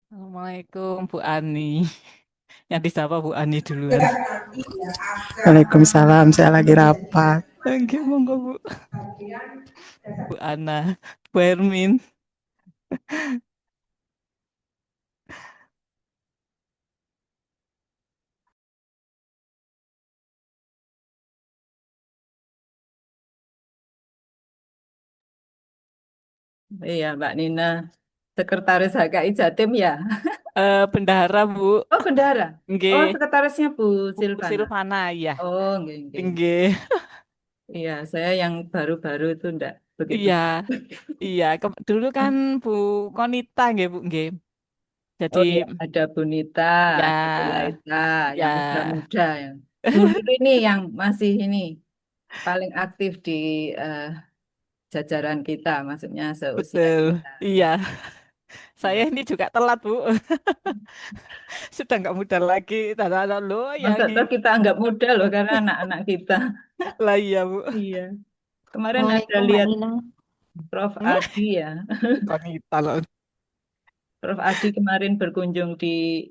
Assalamualaikum Bu Ani. Yang disapa Bu Ani duluan. Waalaikumsalam, saya lagi rapat. Oke, monggo Bu. Bu Ana, Bu Hermin. Iya, Mbak Nina, Sekretaris HKI Jatim ya. Bendahara Bu. Oh, bendahara. Oh, Nggih, sekretarisnya Bu Bu Silvana. Silvana ya. Oh, nggih, nggih. Nggih. Iya, saya yang baru-baru itu enggak begitu. Iya, iya. Dulu kan Bu Konita nggih Bu nggih. Jadi Oh iya, ada Bunita, ada ya, Bulaita, yang ya. muda-muda yang dulu ini yang masih ini paling aktif di eh, jajaran kita, maksudnya seusia Betul. kita. Iya. Saya Iya. ini juga telat Bu. Sudah nggak muda lagi. Tada lo yang Masa toh kita anggap muda loh karena anak-anak kita. lah iya Bu. Iya. Kemarin ada Assalamualaikum Mbak lihat Nina. Prof. Hmm? Adi ya. Konita loh. Prof. Adi kemarin berkunjung di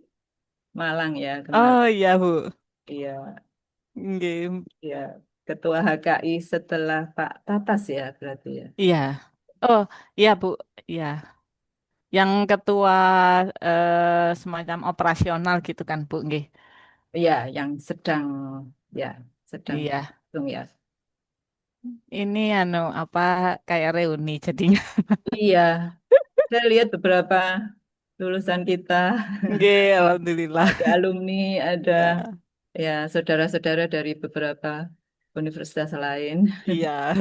Malang ya Oh kemarin. iya Bu. Iya, Nggih. iya. Ketua HKI setelah Pak Tatas ya berarti ya. Iya. Oh, iya Bu. Iya. Yang ketua semacam operasional gitu kan Bu, nggih. Iya, yang sedang ya sedang Iya. berlangsung ya. Ini anu apa kayak reuni jadinya. Iya, saya lihat beberapa lulusan kita, Nggih, alhamdulillah. ada alumni, ada Ya. ya saudara-saudara dari beberapa universitas lain. Iya.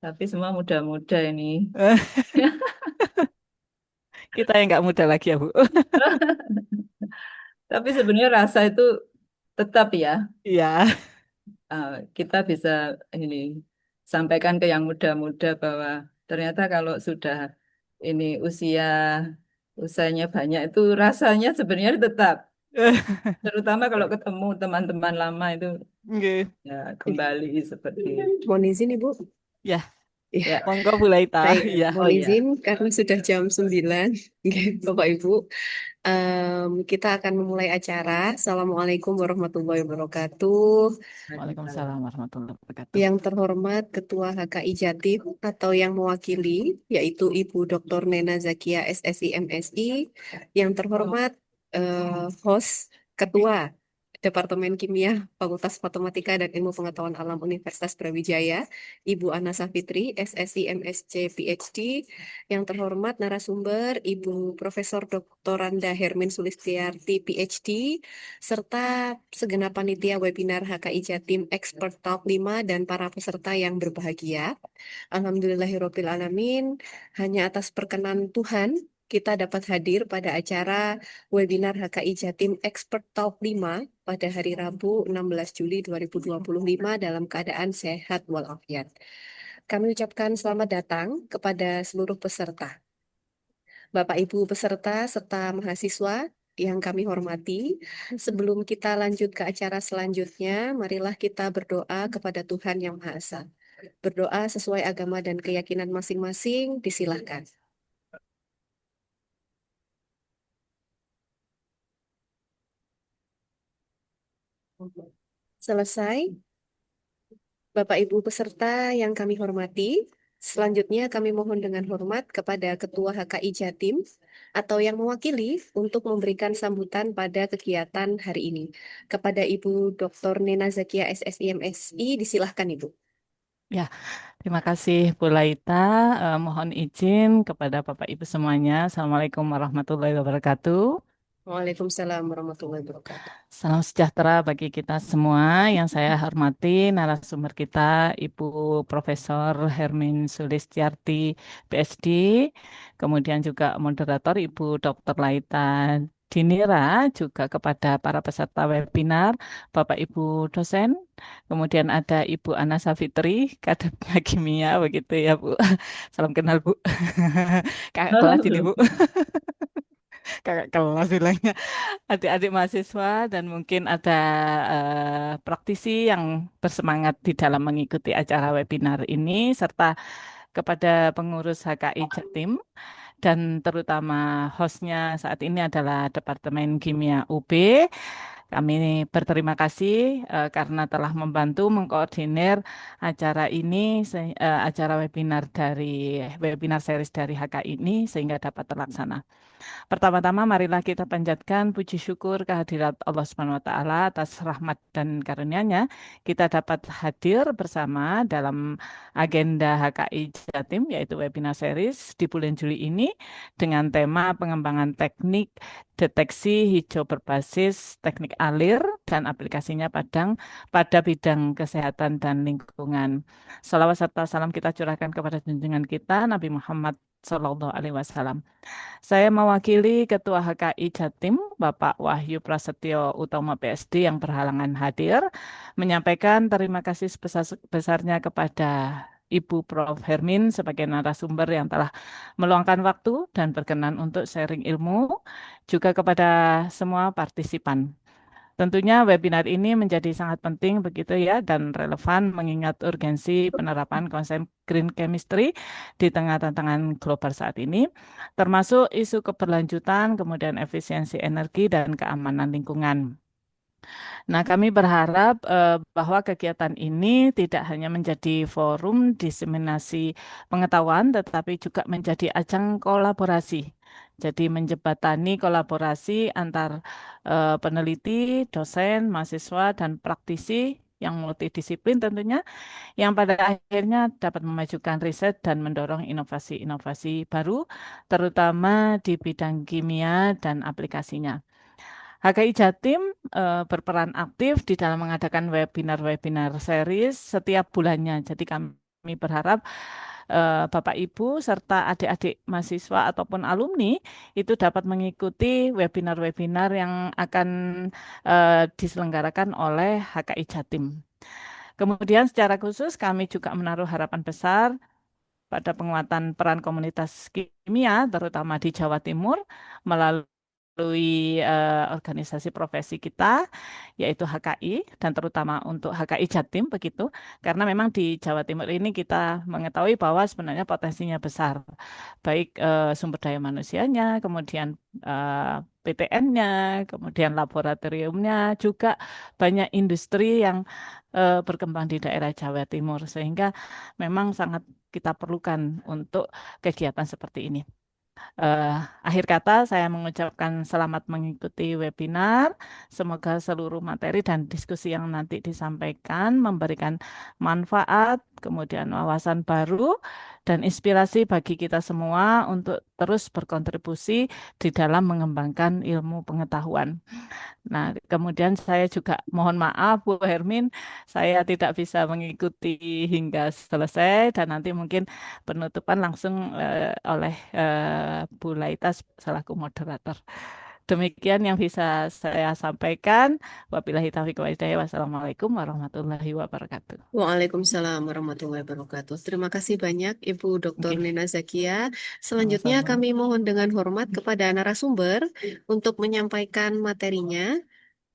Tapi semua muda-muda ini. Kita yang nggak muda lagi ya Bu. Tapi sebenarnya rasa itu tetap ya. Iya. Kita bisa ini sampaikan ke yang muda-muda bahwa ternyata kalau sudah ini usianya banyak itu rasanya sebenarnya tetap, terutama kalau ketemu teman-teman lama itu Nggih. ya kembali seperti Mohon izin Ibu. Ya, Ya, ya. monggo Bu Laita. baik. Iya. Oh Mohon izin iya. karena sudah jam 9. Oke, Bapak Ibu. Kita akan memulai acara. Assalamualaikum warahmatullahi wabarakatuh. Waalaikumsalam warahmatullahi wabarakatuh. Yang terhormat Ketua HKI Jatim atau yang mewakili, yaitu Ibu Dr. Nena Zakia SSI MSI. Yang terhormat host Ketua Departemen Kimia Fakultas Matematika dan Ilmu Pengetahuan Alam Universitas Brawijaya, Ibu Ana Safitri, SSI MSc PhD. Yang terhormat narasumber Ibu Profesor Dr. Randa Hermin Sulistiarti PhD, serta segenap panitia webinar HKI Jatim Expert Talk 5 dan para peserta yang berbahagia. Alhamdulillahirabbil alamin, hanya atas perkenan Tuhan kita dapat hadir pada acara webinar HKI Jatim Expert Talk 5 pada hari Rabu 16 Juli 2025 dalam keadaan sehat walafiat. Kami ucapkan selamat datang kepada seluruh peserta. Bapak Ibu peserta serta mahasiswa yang kami hormati, sebelum kita lanjut ke acara selanjutnya, marilah kita berdoa kepada Tuhan Yang Maha Esa. Berdoa sesuai agama dan keyakinan masing-masing, disilahkan. Selesai, Bapak Ibu peserta yang kami hormati, selanjutnya kami mohon dengan hormat kepada Ketua HKI Jatim atau yang mewakili untuk memberikan sambutan pada kegiatan hari ini. Kepada Ibu Dr. Nena Zakia SSI MSI, disilahkan Ibu. Ya, terima kasih Bu Laita. Mohon izin kepada Bapak Ibu semuanya. Assalamualaikum warahmatullahi wabarakatuh. Waalaikumsalam warahmatullahi wabarakatuh. Salam sejahtera bagi kita semua. Yang saya hormati narasumber kita Ibu Profesor Hermin Sulistiarti, PhD. Kemudian juga moderator Ibu Dr. Laita Dinira, juga kepada para peserta webinar, Bapak Ibu dosen. Kemudian ada Ibu Ana Safitri, Kadepnya Kimia, begitu ya Bu. Salam kenal Bu. Kakak kelas ini Bu. Kakak kelas bilangnya. Adik-adik mahasiswa dan mungkin ada praktisi yang bersemangat di dalam mengikuti acara webinar ini serta kepada pengurus HKI Jatim dan terutama hostnya saat ini adalah Departemen Kimia UB. Kami berterima kasih karena telah membantu mengkoordinir acara ini, acara webinar series dari HK ini sehingga dapat terlaksana. Pertama-tama marilah kita panjatkan puji syukur kehadirat Allah Subhanahu wa taala atas rahmat dan karunia-Nya kita dapat hadir bersama dalam agenda HKI Jatim yaitu webinar series di bulan Juli ini dengan tema pengembangan teknik deteksi hijau berbasis teknik alir dan aplikasinya pada bidang kesehatan dan lingkungan. Salawat serta salam kita curahkan kepada junjungan kita Nabi Muhammad Sallallahu Alaihi Wasallam. Saya mewakili Ketua HKI Jatim, Bapak Wahyu Prasetyo Utomo PSD yang berhalangan hadir, menyampaikan terima kasih sebesar-besarnya kepada Ibu Prof. Hermin sebagai narasumber yang telah meluangkan waktu dan berkenan untuk sharing ilmu, juga kepada semua partisipan. Tentunya webinar ini menjadi sangat penting begitu ya dan relevan mengingat urgensi penerapan konsep green chemistry di tengah tantangan global saat ini, termasuk isu keberlanjutan, kemudian efisiensi energi dan keamanan lingkungan. Nah, kami berharap bahwa kegiatan ini tidak hanya menjadi forum diseminasi pengetahuan, tetapi juga menjadi ajang kolaborasi. Jadi menjembatani kolaborasi antar peneliti, dosen, mahasiswa, dan praktisi yang multidisiplin tentunya, yang pada akhirnya dapat memajukan riset dan mendorong inovasi-inovasi baru, terutama di bidang kimia dan aplikasinya. HKI Jatim berperan aktif di dalam mengadakan webinar-webinar series setiap bulannya. Jadi kami berharap Bapak Ibu serta adik-adik mahasiswa ataupun alumni itu dapat mengikuti webinar-webinar yang akan diselenggarakan oleh HKI Jatim. Kemudian secara khusus kami juga menaruh harapan besar pada penguatan peran komunitas kimia terutama di Jawa Timur melalui organisasi profesi kita, yaitu HKI, dan terutama untuk HKI Jatim begitu, karena memang di Jawa Timur ini kita mengetahui bahwa sebenarnya potensinya besar, baik sumber daya manusianya, kemudian PTN-nya, kemudian laboratoriumnya, juga banyak industri yang berkembang di daerah Jawa Timur, sehingga memang sangat kita perlukan untuk kegiatan seperti ini. Eh, Akhir kata, saya mengucapkan selamat mengikuti webinar. Semoga seluruh materi dan diskusi yang nanti disampaikan memberikan manfaat, kemudian wawasan baru, dan inspirasi bagi kita semua untuk terus berkontribusi di dalam mengembangkan ilmu pengetahuan. Nah, kemudian saya juga mohon maaf, Bu Hermin, saya tidak bisa mengikuti hingga selesai dan nanti mungkin penutupan langsung oleh Bu Laita selaku moderator. Demikian yang bisa saya sampaikan. Wabillahi taufiq wa hidayah. Wassalamualaikum warahmatullahi wabarakatuh. Waalaikumsalam warahmatullahi wabarakatuh. Terima kasih banyak Ibu Dr. Oke, Nena Zakia. Selanjutnya sama-sama. kami mohon dengan hormat kepada narasumber untuk menyampaikan materinya.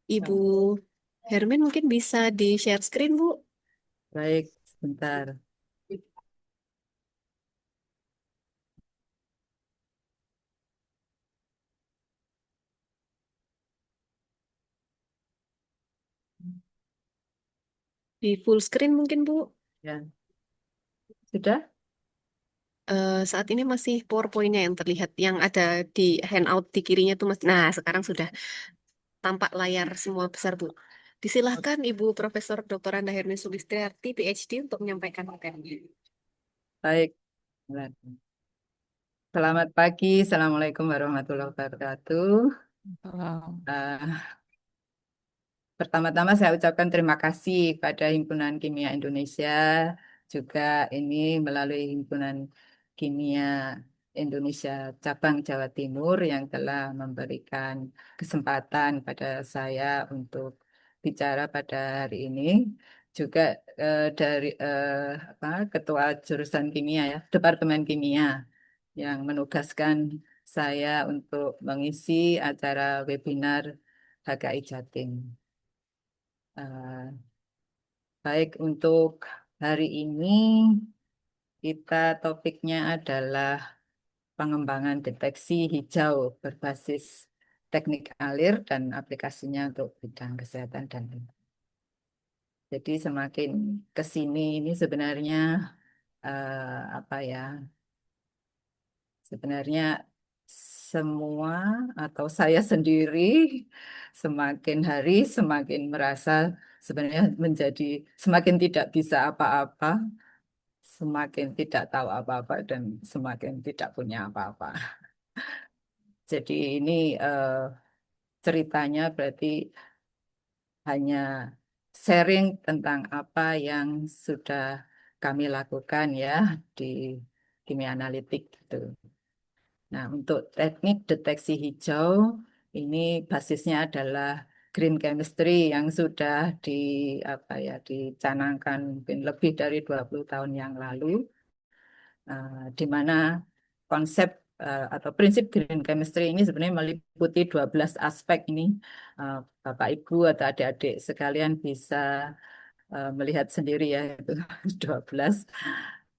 Ibu Hermin mungkin bisa di-share screen, Bu. Baik, sebentar. Di full screen mungkin, Bu. Ya, sudah? Saat ini masih PowerPoint-nya yang terlihat, yang ada di handout di kirinya itu masih. Nah, sekarang sudah tampak layar semua besar, Bu. Disilahkan Ibu Profesor Dr. Anda Hermin Sulistiarti, PhD, untuk menyampaikan materinya. Baik. Selamat pagi, Assalamualaikum warahmatullahi wabarakatuh. Salam. Eh, Pertama-tama saya ucapkan terima kasih pada Himpunan Kimia Indonesia, juga ini melalui Himpunan Kimia Indonesia Cabang Jawa Timur yang telah memberikan kesempatan pada saya untuk bicara pada hari ini. Juga dari Ketua Jurusan Kimia ya, Departemen Kimia yang menugaskan saya untuk mengisi acara webinar HKI Jatim. Eh, Baik, untuk hari ini kita topiknya adalah pengembangan deteksi hijau berbasis teknik alir dan aplikasinya untuk bidang kesehatan dan lingkungan. Jadi semakin ke sini ini sebenarnya apa ya? Sebenarnya semua atau saya sendiri semakin hari semakin merasa sebenarnya menjadi semakin tidak bisa apa-apa, semakin tidak tahu apa-apa dan semakin tidak punya apa-apa. Jadi ini ceritanya berarti hanya sharing tentang apa yang sudah kami lakukan ya di kimia analitik gitu. Nah, untuk teknik deteksi hijau ini basisnya adalah green chemistry yang sudah dicanangkan mungkin lebih dari 20 tahun yang lalu, di mana konsep atau prinsip green chemistry ini sebenarnya meliputi 12 aspek ini. Bapak Ibu atau adik-adik sekalian bisa melihat sendiri ya itu 12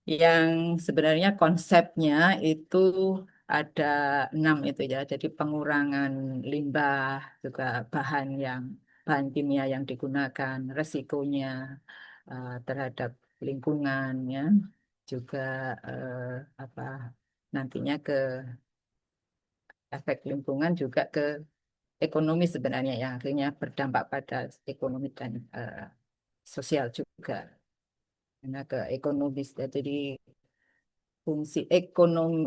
yang sebenarnya konsepnya itu ada 6 itu ya. Jadi pengurangan limbah juga bahan kimia yang digunakan, resikonya terhadap lingkungan ya, juga apa nantinya ke efek lingkungan juga ke ekonomi sebenarnya yang akhirnya berdampak pada ekonomi dan sosial juga. Karena ke ekonomis jadi fungsi ekonomi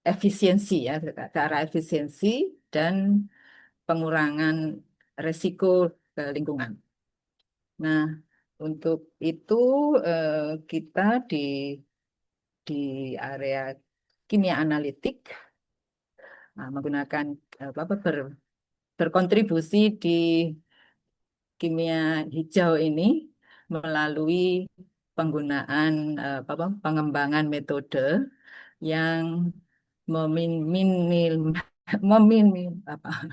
efisiensi ya ke arah efisiensi dan pengurangan resiko ke lingkungan. Nah, untuk itu kita di area kimia analitik menggunakan berkontribusi di kimia hijau ini melalui penggunaan pengembangan metode yang meminim, meminim, apa,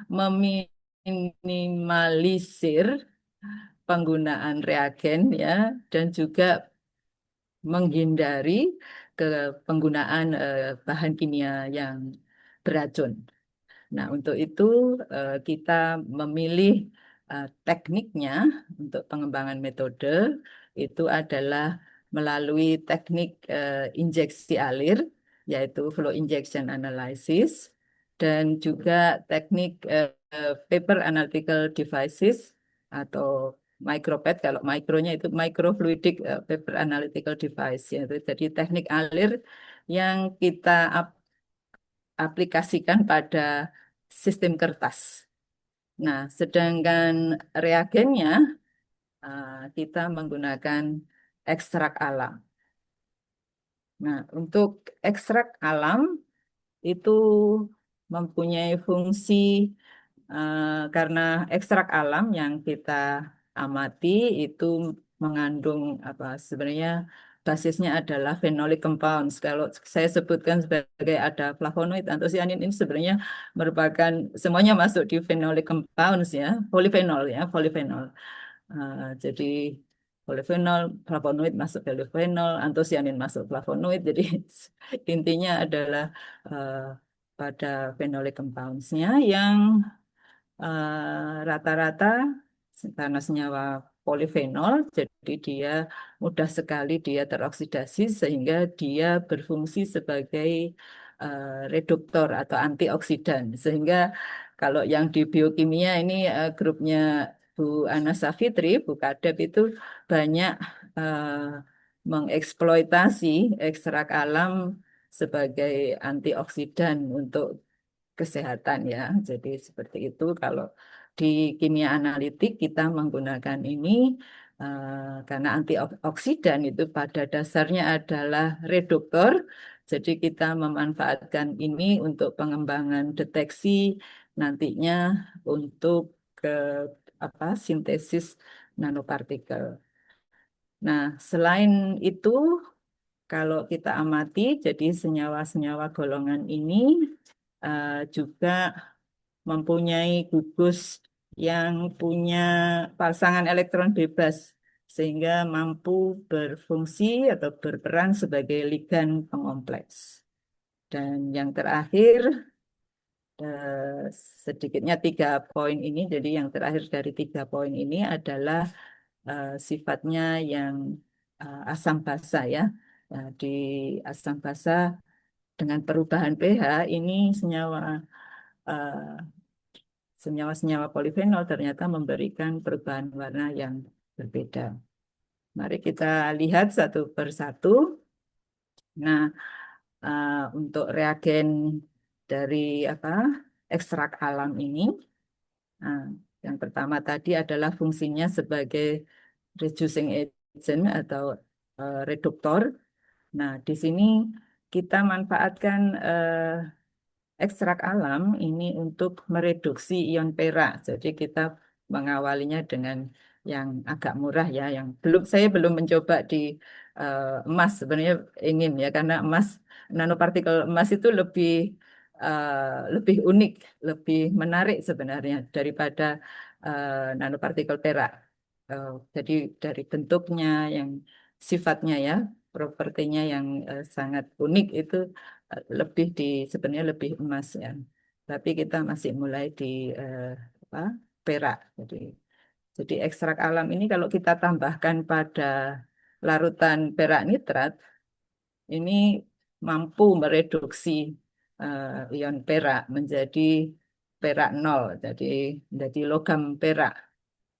meminimalisir penggunaan reagen ya dan juga menghindari ke penggunaan bahan kimia yang beracun. Nah, untuk itu kita memilih tekniknya untuk pengembangan metode itu adalah melalui teknik injeksi alir, yaitu flow injection analysis, dan juga teknik paper analytical devices atau micropad, kalau mikronya itu microfluidic paper analytical device, yaitu jadi teknik alir yang kita aplikasikan pada sistem kertas. Nah, sedangkan reagennya kita menggunakan ekstrak alam. Nah, untuk ekstrak alam itu mempunyai fungsi karena ekstrak alam yang kita amati itu mengandung apa sebenarnya basisnya adalah phenolic compounds. Kalau saya sebutkan sebagai ada flavonoid, antosianin ini sebenarnya merupakan semuanya masuk di phenolic compounds ya, polifenol ya, polifenol. Jadi polifenol, flavonoid masuk polifenol, antosianin masuk flavonoid. Jadi intinya adalah uh, pada phenolic compounds-nya yang rata-rata karena senyawa polifenol, jadi dia mudah sekali dia teroksidasi sehingga dia berfungsi sebagai reduktor atau antioksidan. Sehingga kalau yang di biokimia ini grupnya Bu Ana Safitri, Bu Kadep itu banyak mengeksploitasi ekstrak alam sebagai antioksidan untuk kesehatan ya. Jadi seperti itu kalau di kimia analitik kita menggunakan ini karena antioksidan itu pada dasarnya adalah reduktor. Jadi kita memanfaatkan ini untuk pengembangan deteksi nantinya untuk ke sintesis nanopartikel. Nah, selain itu kalau kita amati jadi senyawa-senyawa golongan ini juga mempunyai gugus yang punya pasangan elektron bebas sehingga mampu berfungsi atau berperan sebagai ligan pengompleks. Dan yang terakhir, eh, sedikitnya 3 poin ini, jadi yang terakhir dari 3 poin ini adalah sifatnya yang asam basa ya. Nah, di asam basa dengan perubahan pH ini eh, senyawa-senyawa polifenol ternyata memberikan perubahan warna yang berbeda. Mari kita lihat satu persatu. Nah, untuk reagen dari apa ekstrak alam ini, nah, yang pertama tadi adalah fungsinya sebagai reducing agent atau reduktor. Nah, di sini kita manfaatkan ekstrak alam ini untuk mereduksi ion perak. Jadi kita mengawalinya dengan yang agak murah ya, yang saya belum mencoba di emas. Sebenarnya ingin ya, karena nanopartikel emas itu lebih unik, lebih menarik sebenarnya daripada nanopartikel perak. Jadi dari bentuknya yang sifatnya ya, propertinya yang sangat unik itu sebenarnya lebih emas ya. Tapi kita masih mulai di eh, apa, perak. Jadi ekstrak alam ini kalau kita tambahkan pada larutan perak nitrat, ini mampu mereduksi ion perak menjadi perak nol, jadi menjadi logam perak.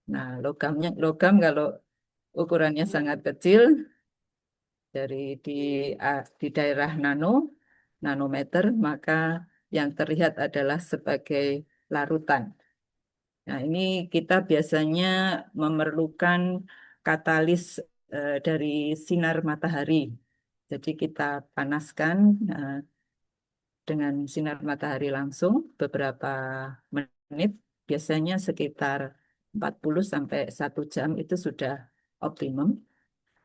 Nah, logam kalau ukurannya sangat kecil dari di daerah nanometer, maka yang terlihat adalah sebagai larutan. Nah, ini kita biasanya memerlukan katalis dari sinar matahari. Jadi kita panaskan dengan sinar matahari langsung beberapa menit, biasanya sekitar 40 sampai 1 jam itu sudah optimum.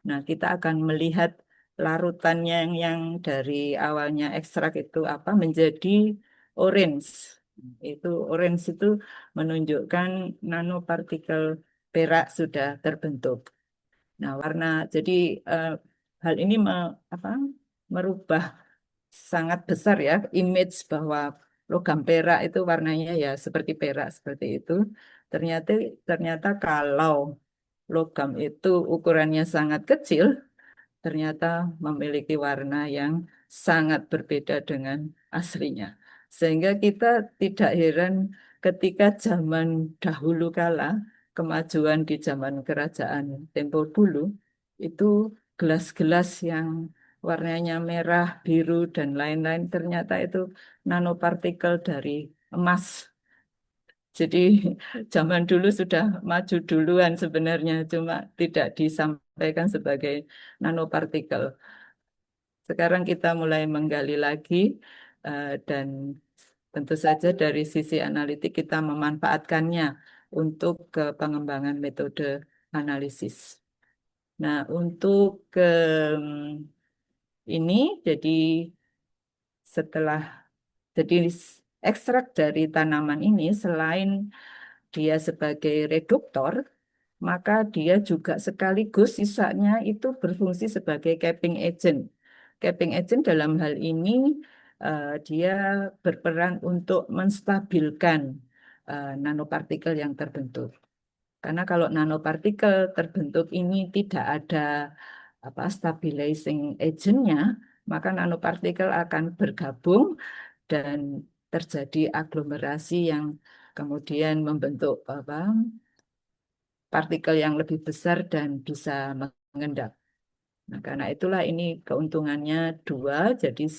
Nah, kita akan melihat larutannya yang dari awalnya ekstrak itu apa menjadi orange. Orange itu menunjukkan nanopartikel perak sudah terbentuk. Nah, jadi eh, hal ini apa, merubah sangat besar ya image bahwa logam perak itu warnanya ya seperti perak seperti itu. Ternyata ternyata kalau logam itu ukurannya sangat kecil, ternyata memiliki warna yang sangat berbeda dengan aslinya. Sehingga kita tidak heran ketika zaman dahulu kala, kemajuan di zaman kerajaan tempo dulu, itu gelas-gelas yang warnanya merah, biru, dan lain-lain ternyata itu nanopartikel dari emas. Jadi zaman dulu sudah maju duluan sebenarnya, cuma tidak disampaikan sebagai nanopartikel. Sekarang kita mulai menggali lagi dan tentu saja dari sisi analitik kita memanfaatkannya untuk pengembangan metode analisis. Nah, untuk ini jadi setelah jadi ekstrak dari tanaman ini selain dia sebagai reduktor, maka dia juga sekaligus sisanya itu berfungsi sebagai capping agent. Capping agent dalam hal ini dia berperan untuk menstabilkan nanopartikel yang terbentuk. Karena kalau nanopartikel terbentuk ini tidak ada apa stabilizing agentnya, maka nanopartikel akan bergabung dan terjadi aglomerasi yang kemudian membentuk apa partikel yang lebih besar dan bisa mengendap. Nah, karena itulah ini keuntungannya dua, jadi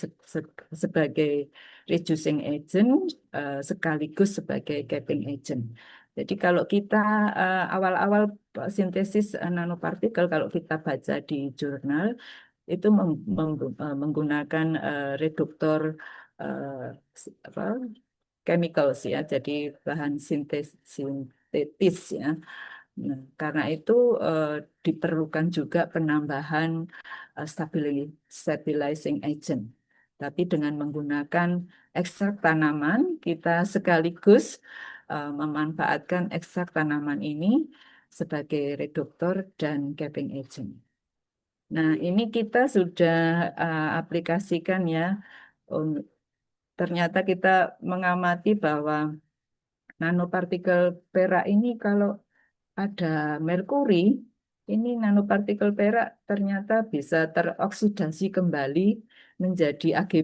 sebagai reducing agent sekaligus sebagai capping agent. Jadi kalau kita awal-awal sintesis nanopartikel, kalau kita baca di jurnal, itu menggunakan reduktor apa, chemicals ya, jadi bahan sintetis ya. Nah, karena itu diperlukan juga penambahan stabilizing agent. Tapi dengan menggunakan ekstrak tanaman, kita sekaligus memanfaatkan ekstrak tanaman ini sebagai reduktor dan capping agent. Nah, ini kita sudah aplikasikan ya. Um, Ternyata kita mengamati bahwa nanopartikel perak ini kalau ada merkuri, ini nanopartikel perak ternyata bisa teroksidasi kembali menjadi Ag+,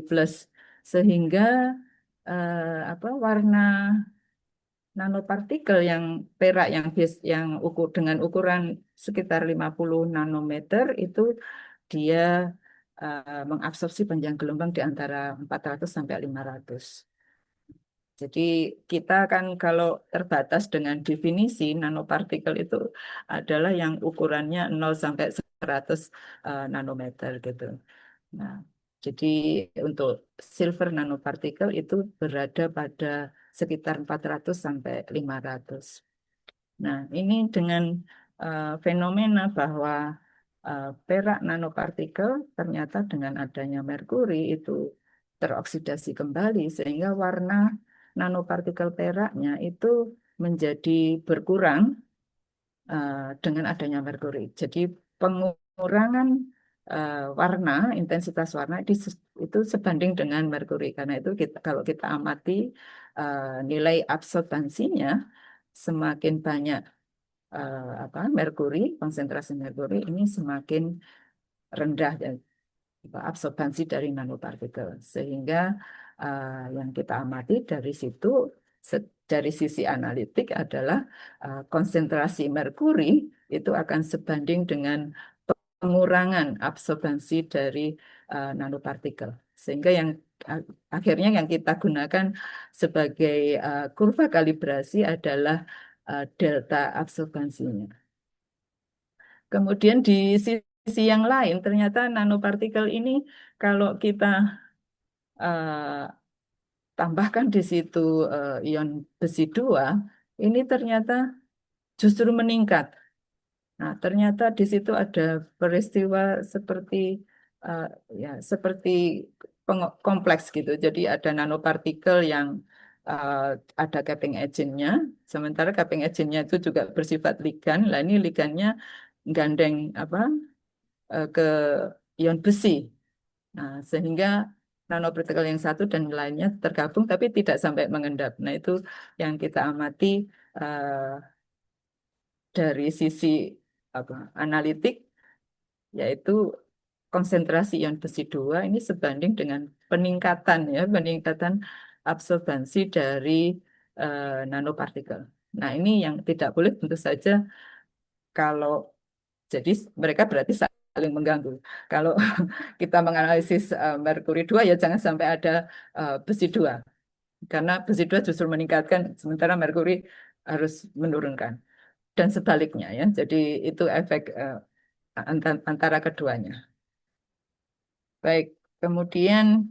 sehingga warna nanopartikel yang perak yang dengan ukuran sekitar 50 nanometer itu dia mengabsorpsi panjang gelombang di antara 400 sampai 500. Jadi kita kan kalau terbatas dengan definisi nanopartikel itu adalah yang ukurannya 0 sampai 100 nanometer gitu. Nah, jadi untuk silver nanopartikel itu berada pada sekitar 400 sampai 500. Nah, ini dengan fenomena bahwa perak nanopartikel ternyata dengan adanya merkuri itu teroksidasi kembali sehingga warna nanopartikel peraknya itu menjadi berkurang dengan adanya merkuri. Jadi pengurangan warna, intensitas warna itu sebanding dengan merkuri. Karena itu kalau kita amati nilai absorbansinya semakin banyak merkuri, konsentrasi merkuri ini semakin rendah ya, absorbansi dari nanopartikel. Sehingga yang kita amati dari situ, dari sisi analitik adalah konsentrasi merkuri itu akan sebanding dengan pengurangan absorbansi dari nanopartikel. Sehingga yang akhirnya yang kita gunakan sebagai kurva kalibrasi adalah delta absorbansinya. Kemudian di sisi yang lain, ternyata nanopartikel ini kalau kita tambahkan di situ ion besi 2, ini ternyata justru meningkat. Nah, ternyata di situ ada peristiwa seperti eh, seperti kompleks gitu. Jadi ada nanopartikel yang eh, ada capping agentnya, sementara capping agentnya itu juga bersifat ligan. Lah ini ligannya gandeng ke ion besi. Nah, sehingga nanopartikel yang satu dan lainnya tergabung tapi tidak sampai mengendap. Nah, itu yang kita amati eh, dari sisi analitik, yaitu konsentrasi ion besi 2 ini sebanding dengan peningkatan absorbansi dari nanopartikel. Nah, ini yang tidak boleh tentu saja kalau jadi mereka berarti saling mengganggu. Kalau kita menganalisis merkuri 2 ya jangan sampai ada besi 2 karena besi 2 justru meningkatkan sementara merkuri harus menurunkan dan sebaliknya ya. Jadi itu efek antara keduanya. Baik, kemudian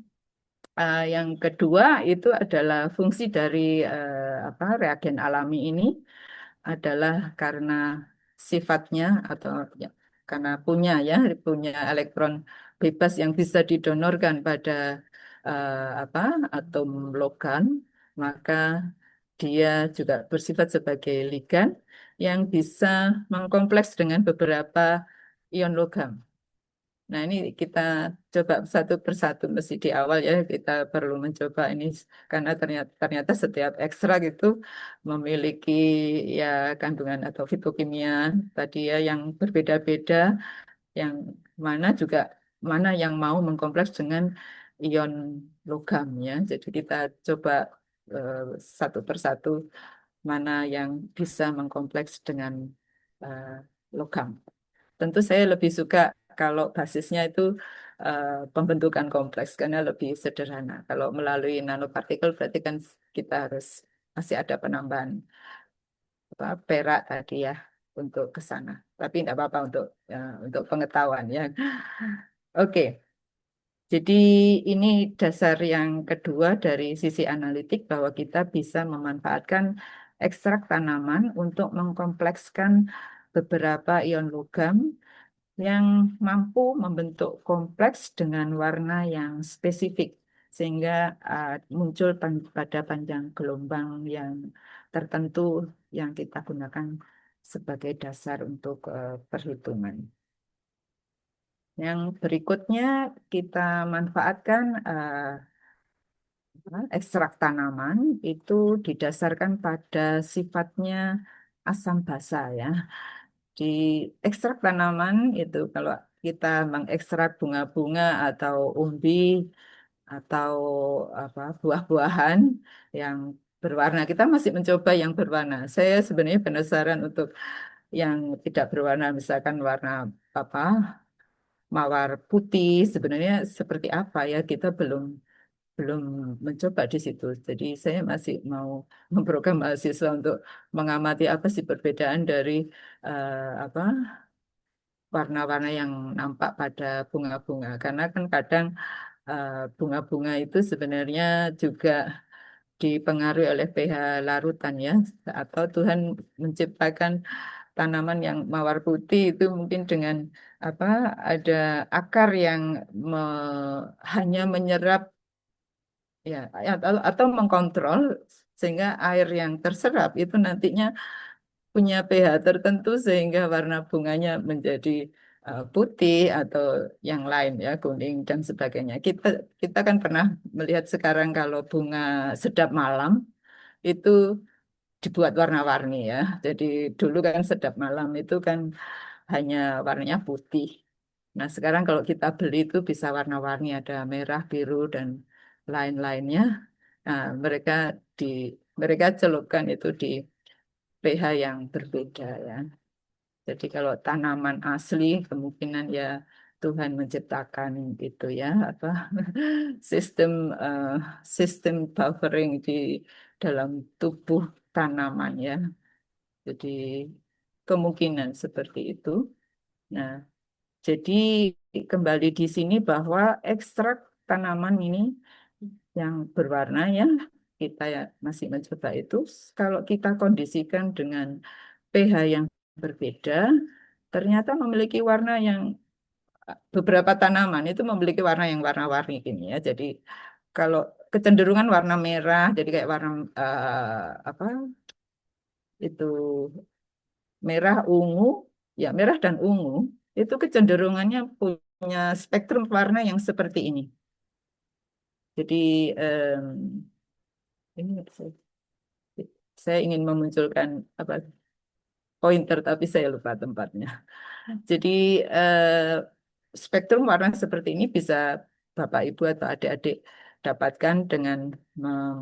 yang kedua itu adalah fungsi dari reagen alami ini adalah karena sifatnya atau ya, karena punya elektron bebas yang bisa didonorkan pada atom logam, maka dia juga bersifat sebagai ligan yang bisa mengkompleks dengan beberapa ion logam. Nah, ini kita coba satu persatu mesti di awal ya kita perlu mencoba ini karena ternyata setiap ekstrak itu memiliki ya kandungan atau fitokimia tadi ya yang berbeda-beda yang mana yang mau mengkompleks dengan ion logam ya. Jadi kita coba eh, satu persatu mana yang bisa mengkompleks dengan eh, logam. Tentu saya lebih suka kalau basisnya itu pembentukan kompleks karena lebih sederhana. Kalau melalui nanopartikel berarti kan kita harus masih ada penambahan perak tadi ya untuk ke sana. Tapi tidak apa-apa untuk pengetahuan ya. Oke. Jadi ini dasar yang kedua dari sisi analitik bahwa kita bisa memanfaatkan ekstrak tanaman untuk mengkomplekskan beberapa ion logam yang mampu membentuk kompleks dengan warna yang spesifik sehingga muncul pada panjang gelombang yang tertentu yang kita gunakan sebagai dasar untuk perhitungan. Yang berikutnya kita manfaatkan ekstrak tanaman itu didasarkan pada sifatnya asam basa ya. Di ekstrak tanaman itu kalau kita mengekstrak bunga-bunga atau umbi atau apa buah-buahan yang berwarna, kita masih mencoba yang berwarna. Saya sebenarnya penasaran untuk yang tidak berwarna, misalkan warna apa mawar putih sebenarnya seperti apa ya, kita belum belum mencoba di situ. Jadi saya masih mau memprogram mahasiswa untuk mengamati apa sih perbedaan dari apa warna-warna yang nampak pada bunga-bunga. Karena kan kadang bunga-bunga itu sebenarnya juga dipengaruhi oleh pH larutan ya. Atau Tuhan menciptakan tanaman yang mawar putih itu mungkin dengan apa ada akar yang hanya menyerap ya atau mengkontrol sehingga air yang terserap itu nantinya punya pH tertentu sehingga warna bunganya menjadi putih atau yang lain ya kuning dan sebagainya. Kita kan pernah melihat sekarang kalau bunga sedap malam itu dibuat warna-warni ya. Jadi dulu kan sedap malam itu kan hanya warnanya putih. Nah, sekarang kalau kita beli itu bisa warna-warni, ada merah, biru, dan lain-lainnya. Nah, di mereka celupkan itu di pH yang berbeda ya. Jadi kalau tanaman asli kemungkinan ya Tuhan menciptakan itu ya apa sistem eh, sistem buffering di dalam tubuh tanaman ya. Jadi kemungkinan seperti itu. Nah, jadi kembali di sini bahwa ekstrak tanaman ini yang berwarna ya kita ya masih mencoba itu kalau kita kondisikan dengan pH yang berbeda ternyata memiliki warna yang beberapa tanaman itu memiliki warna yang warna-warni gini ya. Jadi kalau kecenderungan warna merah jadi kayak warna apa itu merah ungu ya merah dan ungu itu kecenderungannya punya spektrum warna yang seperti ini. Jadi em, ini saya ingin memunculkan apa pointer tapi saya lupa tempatnya. Jadi spektrum warna seperti ini bisa Bapak Ibu atau adik-adik dapatkan dengan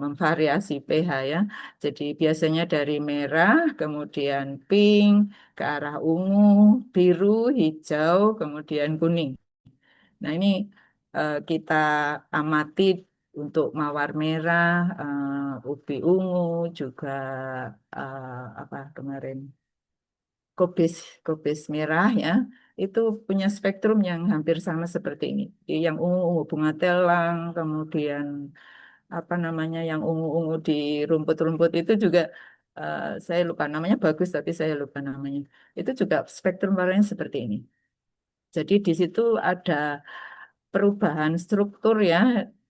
memvariasi pH ya. Jadi biasanya dari merah, kemudian pink, ke arah ungu, biru, hijau, kemudian kuning. Nah ini kita amati untuk mawar merah, ubi ungu, juga apa kemarin kobis kobis merah ya itu punya spektrum yang hampir sama seperti ini. Yang ungu-ungu bunga telang, kemudian apa namanya yang ungu-ungu di rumput-rumput itu juga saya lupa namanya bagus tapi saya lupa namanya. Itu juga spektrum warnanya seperti ini. Jadi di situ ada perubahan struktur ya,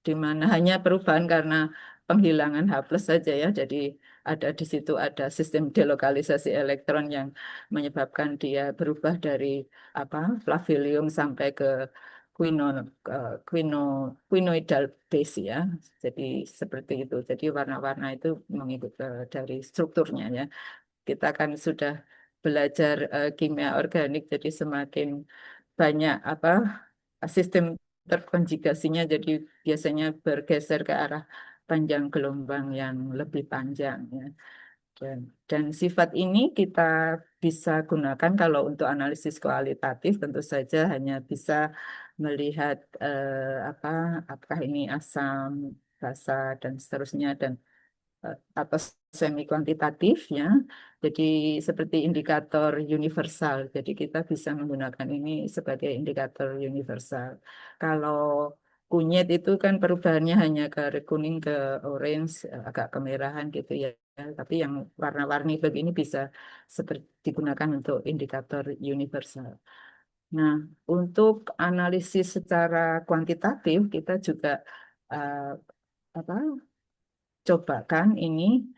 di mana hanya perubahan karena penghilangan H plus saja ya. Jadi ada di situ ada sistem delokalisasi elektron yang menyebabkan dia berubah dari apa flavelium sampai ke quino, quino, quinoidal base ya. Jadi seperti itu. Jadi warna-warna itu mengikut dari strukturnya ya. Kita kan sudah belajar kimia organik, jadi semakin banyak apa sistem terkonjugasinya jadi biasanya bergeser ke arah panjang gelombang yang lebih panjang ya. Dan, dan sifat ini kita bisa gunakan kalau untuk analisis kualitatif tentu saja hanya bisa melihat apa apakah ini asam, basa dan seterusnya dan atau semi kuantitatif ya. Jadi seperti indikator universal. Jadi kita bisa menggunakan ini sebagai indikator universal. Kalau kunyit itu kan perubahannya hanya dari kuning ke orange, agak kemerahan gitu ya. Tapi yang warna-warni begini bisa seperti digunakan untuk indikator universal. Nah, untuk analisis secara kuantitatif kita juga eh, apa cobakan ini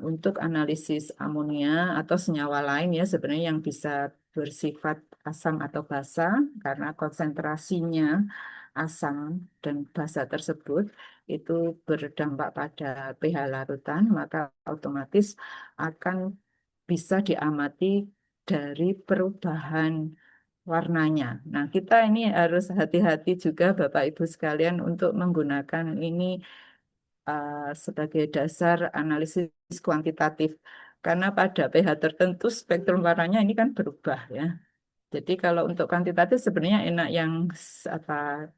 untuk analisis amonia atau senyawa lain ya sebenarnya yang bisa bersifat asam atau basa karena konsentrasinya asam dan basa tersebut itu berdampak pada pH larutan, maka otomatis akan bisa diamati dari perubahan warnanya. Nah, kita ini harus hati-hati juga Bapak Ibu sekalian untuk menggunakan ini sebagai dasar analisis kuantitatif. Karena pada pH tertentu spektrum warnanya ini kan berubah ya. Jadi kalau untuk kuantitatif sebenarnya enak yang apa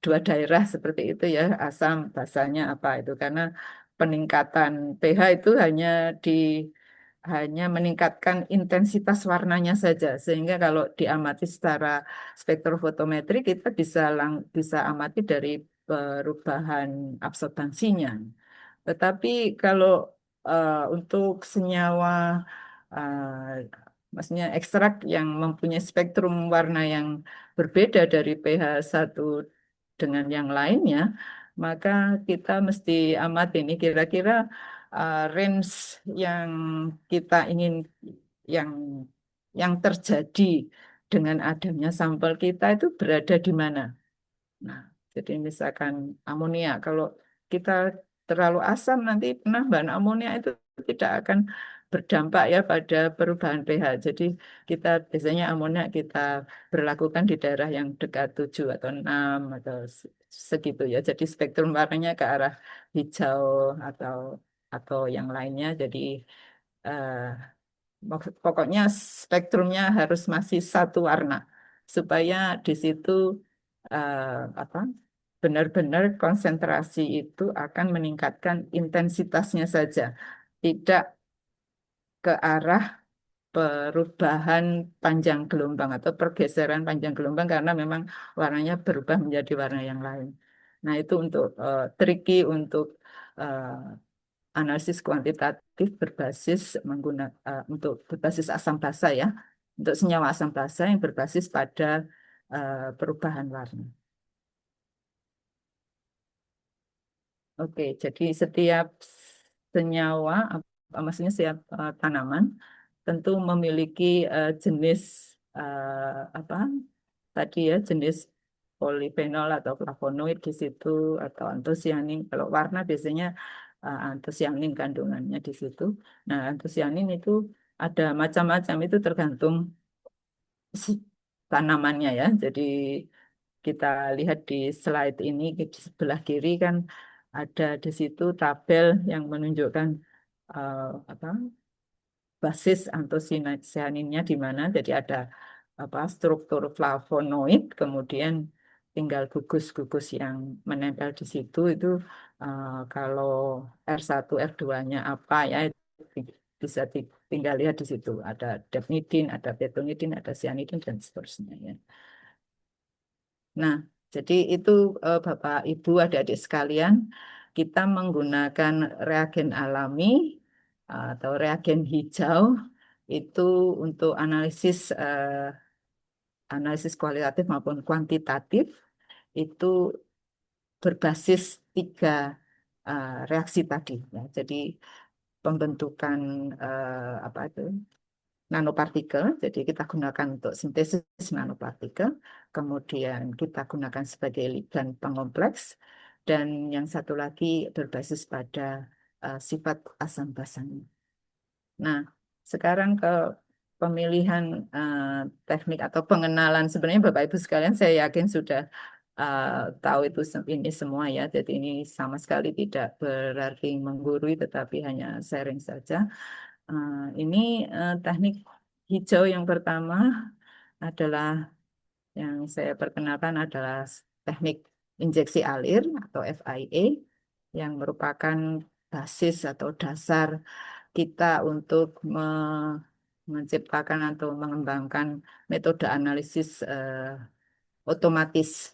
dua daerah seperti itu ya, asam basanya apa itu karena peningkatan pH itu hanya meningkatkan intensitas warnanya saja sehingga kalau diamati secara spektrofotometri kita bisa amati dari perubahan absorbansinya. Tetapi kalau untuk senyawa maksudnya ekstrak yang mempunyai spektrum warna yang berbeda dari pH satu dengan yang lainnya, maka kita mesti amati ini kira-kira range yang kita ingin yang yang terjadi dengan adanya sampel kita itu berada di mana. Nah, jadi misalkan amonia, kalau kita terlalu asam nanti penambahan amonia itu tidak akan berdampak ya pada perubahan pH. Jadi kita biasanya amonia kita berlakukan di daerah yang dekat 7 atau 6 atau segitu ya. Jadi spektrum warnanya ke arah hijau atau yang lainnya. Jadi eh, pokoknya spektrumnya harus masih satu warna supaya di situ eh, apa benar-benar konsentrasi itu akan meningkatkan intensitasnya saja, tidak ke arah perubahan panjang gelombang atau pergeseran panjang gelombang karena memang warnanya berubah menjadi warna yang lain. Nah, itu untuk tricky untuk eh, analisis kuantitatif untuk berbasis asam basa ya, untuk senyawa asam basa yang berbasis pada perubahan warna. Oke, jadi setiap senyawa, maksudnya setiap tanaman tentu memiliki jenis apa tadi ya jenis polifenol atau flavonoid di situ atau antosianin. Kalau warna biasanya antosianin kandungannya di situ. Nah, antosianin itu ada macam-macam itu tergantung si- tanamannya ya. Jadi kita lihat di slide ini di sebelah kiri kan ada di situ tabel yang menunjukkan apa basis antosianinnya di mana. Jadi ada apa struktur flavonoid, kemudian tinggal gugus-gugus yang menempel di situ itu kalau R1, R2-nya apa ya itu bisa tinggal lihat di situ. Ada depnidin, ada betonidin, ada cyanidin dan seterusnya ya. Nah, jadi itu Bapak, Ibu, adik-adik sekalian, kita menggunakan reagen alami atau reagen hijau itu untuk analisis kualitatif maupun kuantitatif itu berbasis tiga reaksi tadi. Ya. Jadi pembentukan apa itu nanopartikel, jadi kita gunakan untuk sintesis nanopartikel, kemudian kita gunakan sebagai ligan pengompleks, dan yang satu lagi berbasis pada sifat asam basanya. Nah, sekarang ke pemilihan eh, teknik atau pengenalan. Sebenarnya Bapak Ibu sekalian, saya yakin sudah eh, tahu ini semua ya. Jadi ini sama sekali tidak berarti menggurui, tetapi hanya sharing saja. Ini teknik hijau yang pertama adalah yang saya perkenalkan adalah teknik injeksi alir atau FIA yang merupakan basis atau dasar kita untuk menciptakan atau mengembangkan metode analisis otomatis.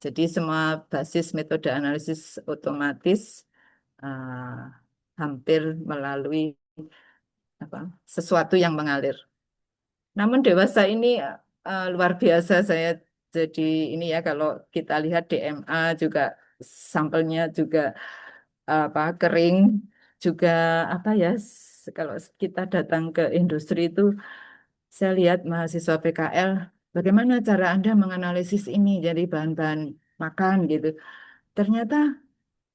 Jadi semua basis metode analisis otomatis eh, hampir melalui apa, sesuatu yang mengalir. Namun dewasa ini luar biasa saya jadi ini ya kalau kita lihat DMA juga sampelnya juga apa kering juga apa ya, kalau kita datang ke industri itu, saya lihat mahasiswa PKL, bagaimana cara Anda menganalisis ini jadi bahan-bahan makan gitu. Ternyata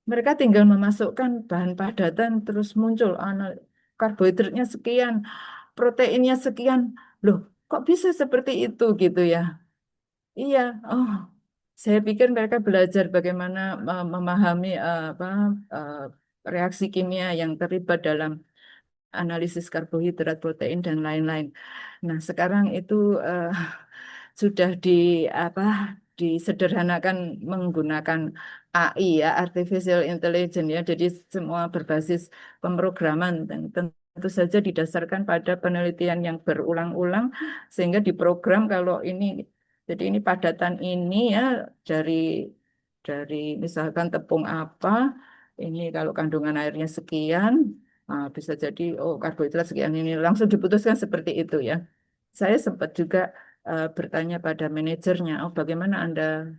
mereka tinggal memasukkan bahan padatan terus muncul karbohidratnya sekian, proteinnya sekian. Loh, kok bisa seperti itu gitu ya? Iya, oh, saya pikir mereka belajar bagaimana memahami eh, reaksi kimia yang terlibat dalam analisis karbohidrat, protein dan lain-lain. Nah, sekarang itu sudah apa disederhanakan menggunakan AI ya, artificial intelligence ya. Jadi semua berbasis pemrograman dan tentu saja didasarkan pada penelitian yang berulang-ulang sehingga diprogram kalau ini jadi ini padatan ini ya dari dari misalkan tepung apa ini kalau kandungan airnya sekian. Nah, bisa jadi, oh karbohidrat sekian ini langsung diputuskan seperti itu ya. Saya sempat juga bertanya pada manajernya, oh bagaimana Anda,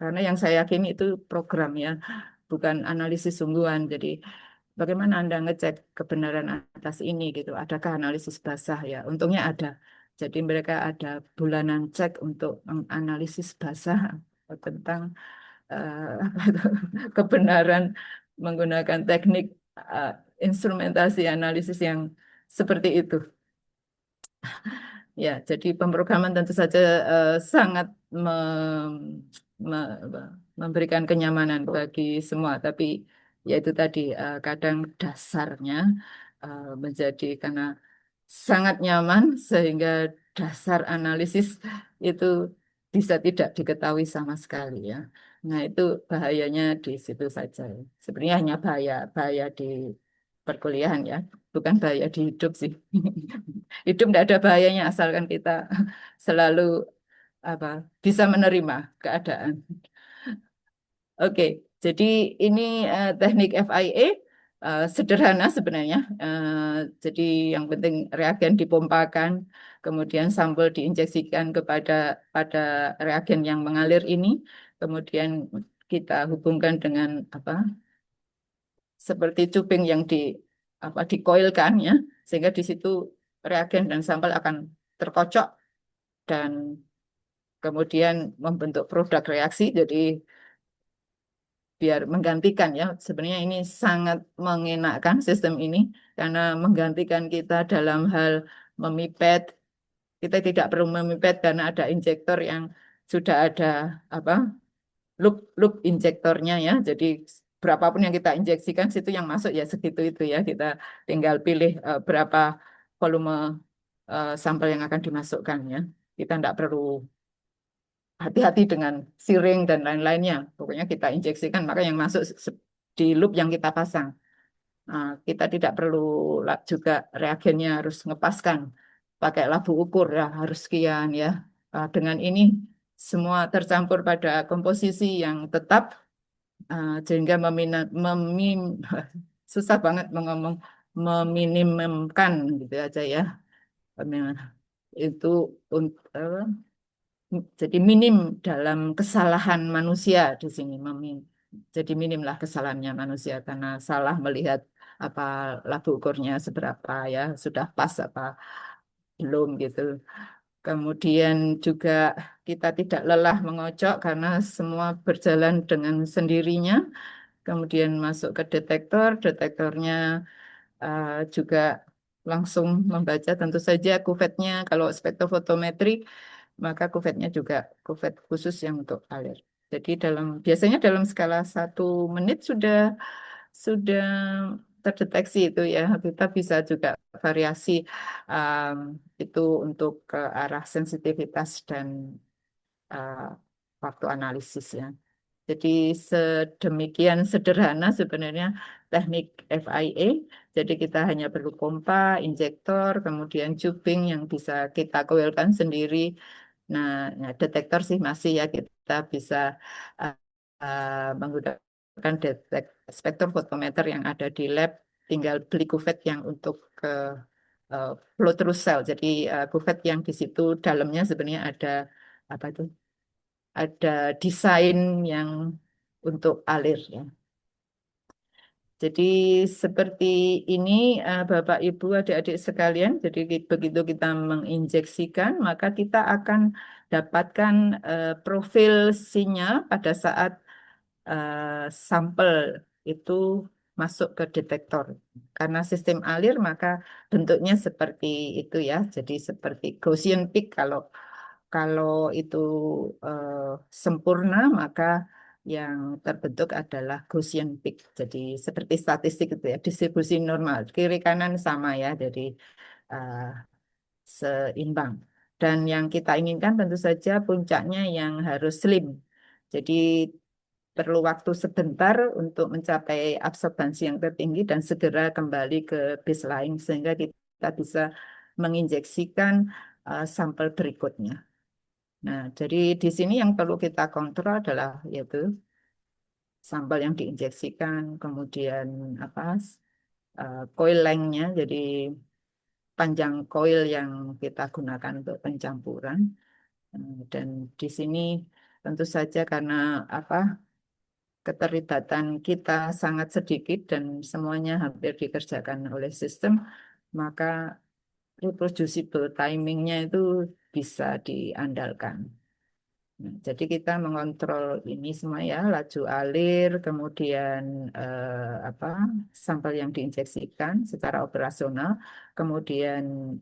karena yang saya yakini itu program ya, bukan analisis sungguhan. Jadi bagaimana Anda ngecek kebenaran atas ini gitu, adakah analisis basah ya? Untungnya ada. Jadi mereka ada bulanan cek untuk menganalisis basah tentang apa itu, kebenaran menggunakan teknik eh, instrumentasi analisis yang seperti itu. Ya, jadi pemrograman tentu saja sangat memberikan kenyamanan bagi semua, tapi ya itu tadi kadang dasarnya menjadi karena sangat nyaman sehingga dasar analisis itu bisa tidak diketahui sama sekali ya. Nah, itu bahayanya di situ saja. Sebenarnya hanya bahaya bahaya di perkuliahan ya, bukan bahaya di hidup sih. Hidup tidak ada bahayanya asalkan kita selalu apa bisa menerima keadaan. Oke, jadi ini teknik FIA sederhana sebenarnya. Jadi yang penting reagen dipompakan, kemudian sampel diinjeksikan pada reagen yang mengalir ini, kemudian kita hubungkan dengan apa seperti cuping yang dikoilkan ya, sehingga di situ reagen dan sampel akan terkocok dan kemudian membentuk produk reaksi. Jadi biar menggantikan ya. Sebenarnya ini sangat mengenakkan sistem ini karena menggantikan kita dalam hal memipet. Kita tidak perlu memipet karena ada injektor yang sudah ada apa loop loop injektornya ya. Jadi berapapun yang kita injeksikan situ yang masuk ya segitu itu ya. Kita tinggal pilih berapa volume sampel yang akan dimasukkan ya. Kita tidak perlu hati-hati dengan siring dan lain-lainnya. Pokoknya kita injeksikan, maka yang masuk di loop yang kita pasang. Nah, kita tidak perlu juga reagennya harus ngepaskan pakai labu ukur ya harus sekian ya. Dengan ini semua tercampur pada komposisi yang tetap sehingga susah banget mengomong meminimumkan gitu aja ya. Itu untuk jadi minim dalam kesalahan manusia di sini. Jadi minimlah kesalahannya manusia karena salah melihat apa labu ukurnya seberapa ya, sudah pas apa belum gitu. Kemudian juga kita tidak lelah mengocok karena semua berjalan dengan sendirinya. Kemudian masuk ke detektor, detektornya juga langsung membaca tentu saja kuvetnya kalau spektrofotometri maka kuvetnya juga kuvet khusus yang untuk alir. Jadi biasanya dalam skala 1 menit sudah terdeteksi itu ya. Kita bisa juga variasi um, itu untuk ke arah sensitivitas dan uh, waktu analisis ya. Jadi sedemikian sederhana sebenarnya teknik FIA. Jadi kita hanya perlu pompa, injektor, kemudian tubing yang bisa kita coilkan sendiri. Nah, ya, detektor sih masih ya kita bisa uh, menggunakan spektrofotometer yang ada di lab. Tinggal beli kuvet yang untuk uh, flow through cell. Jadi kuvet yang di situ dalamnya sebenarnya ada apa itu? Ada desain yang untuk alir ya. Jadi seperti ini Bapak Ibu adik-adik sekalian, jadi begitu kita menginjeksikan maka kita akan dapatkan profil sinyal pada saat sampel itu masuk ke detektor. Karena sistem alir maka bentuknya seperti itu ya. Jadi seperti Gaussian peak kalau kalau itu eh, sempurna maka yang terbentuk adalah Gaussian peak. Jadi seperti statistik itu ya, distribusi normal. Kiri kanan sama ya, jadi eh, seimbang. Dan yang kita inginkan tentu saja puncaknya yang harus slim. Jadi perlu waktu sebentar untuk mencapai absorbansi yang tertinggi dan segera kembali ke baseline sehingga kita bisa menginjeksikan sampel berikutnya. Nah, jadi di sini yang perlu kita kontrol adalah yaitu sampel yang diinjeksikan, kemudian apa coil length-nya, jadi panjang koil yang kita gunakan untuk pencampuran. Dan di sini tentu saja karena apa keterlibatan kita sangat sedikit dan semuanya hampir dikerjakan oleh sistem, maka reproducible timingnya itu bisa diandalkan. Nah, jadi kita mengontrol ini semua ya, laju alir, kemudian apa sampel yang diinjeksikan secara operasional, kemudian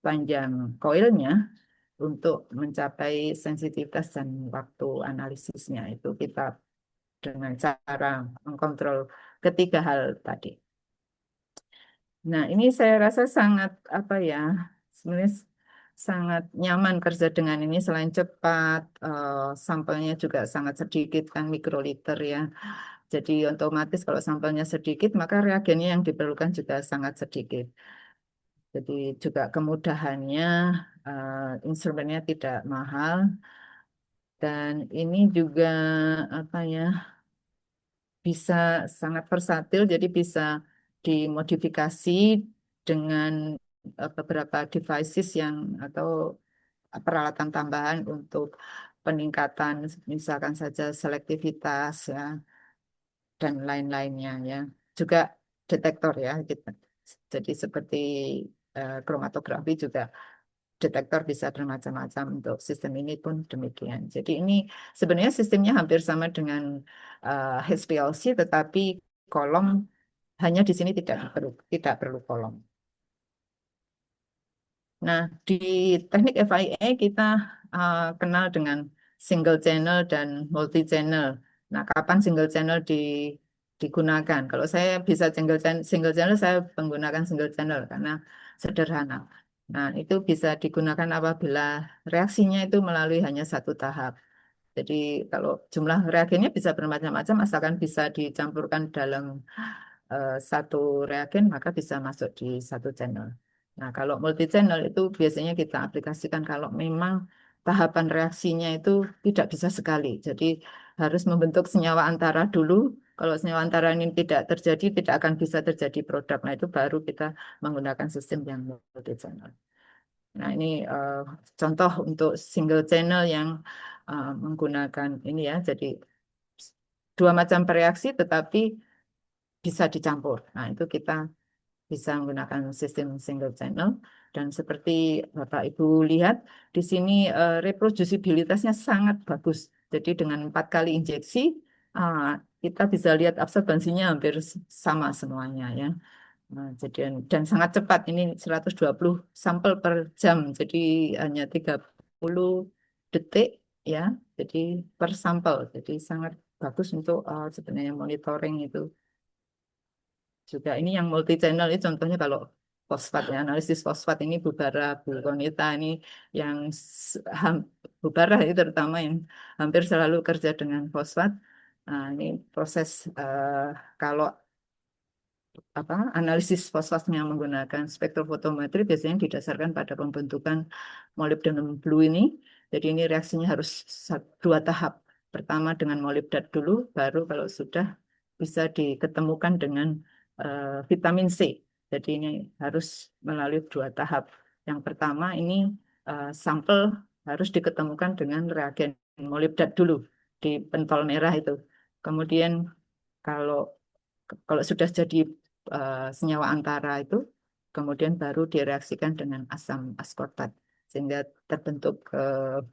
panjang koilnya untuk mencapai sensitivitas dan waktu analisisnya itu kita dengan cara mengkontrol ketiga hal tadi. Nah, ini saya rasa sangat apa ya, sebenarnya sangat nyaman kerja dengan ini selain cepat, sampelnya juga sangat sedikit kan mikroliter ya. Jadi otomatis kalau sampelnya sedikit maka reagennya yang diperlukan juga sangat sedikit. Jadi juga kemudahannya, instrumennya tidak mahal dan ini juga apa ya bisa sangat versatil, jadi bisa dimodifikasi dengan beberapa devices yang atau peralatan tambahan untuk peningkatan, misalkan saja selektivitas ya dan lain-lainnya ya. Juga detektor ya, gitu. Jadi seperti kromatografi juga detektor bisa bermacam-macam untuk sistem ini pun demikian. Jadi ini sebenarnya sistemnya hampir sama dengan HPLC, tetapi kolom hanya di sini tidak perlu kolom. Nah, di teknik FIA kita kenal dengan single channel dan multi channel. Nah, kapan single channel digunakan? Kalau saya bisa single channel, saya menggunakan single channel karena sederhana. Nah, itu bisa digunakan apabila reaksinya itu melalui hanya satu tahap. Jadi kalau jumlah reagennya bisa bermacam-macam, asalkan bisa dicampurkan dalam satu reagen, maka bisa masuk di satu channel. Nah, kalau multi channel itu biasanya kita aplikasikan kalau memang tahapan reaksinya itu tidak bisa sekali. Jadi harus membentuk senyawa antara dulu. Kalau senyawa antara ini tidak terjadi, tidak akan bisa terjadi produk. Nah, itu baru kita menggunakan sistem yang multi channel. Nah, ini contoh untuk single channel yang menggunakan ini ya. Jadi dua macam reaksi tetapi bisa dicampur. Nah, itu kita bisa menggunakan sistem single channel. Dan seperti Bapak Ibu lihat, di sini reproducibilitasnya sangat bagus. Jadi dengan 4 kali injeksi, ah, kita bisa lihat absorbansinya hampir sama semuanya ya. Nah, jadi dan sangat cepat. Ini 120 sampel per jam. Jadi hanya 30 detik ya. Jadi per sampel. Jadi sangat bagus untuk sebenarnya monitoring itu juga. Ini yang multi channel ini contohnya kalau fosfat ya, analisis fosfat ini Bubara Bulkonita ini yang Bubara itu terutama yang hampir selalu kerja dengan fosfat. Nah, ini proses kalau apa analisis fosfatnya menggunakan spektrofotometri biasanya didasarkan pada pembentukan molybdenum blue ini. Jadi ini reaksinya harus 2 tahap. Pertama dengan molybdat dulu, baru kalau sudah bisa diketemukan dengan vitamin C. Jadi ini harus melalui 2 tahap. Yang pertama ini sampel harus diketemukan dengan reagen molybdat dulu di pentol merah itu. Kemudian kalau Kalau sudah jadi senyawa antara itu, kemudian baru direaksikan dengan asam askorbat sehingga terbentuk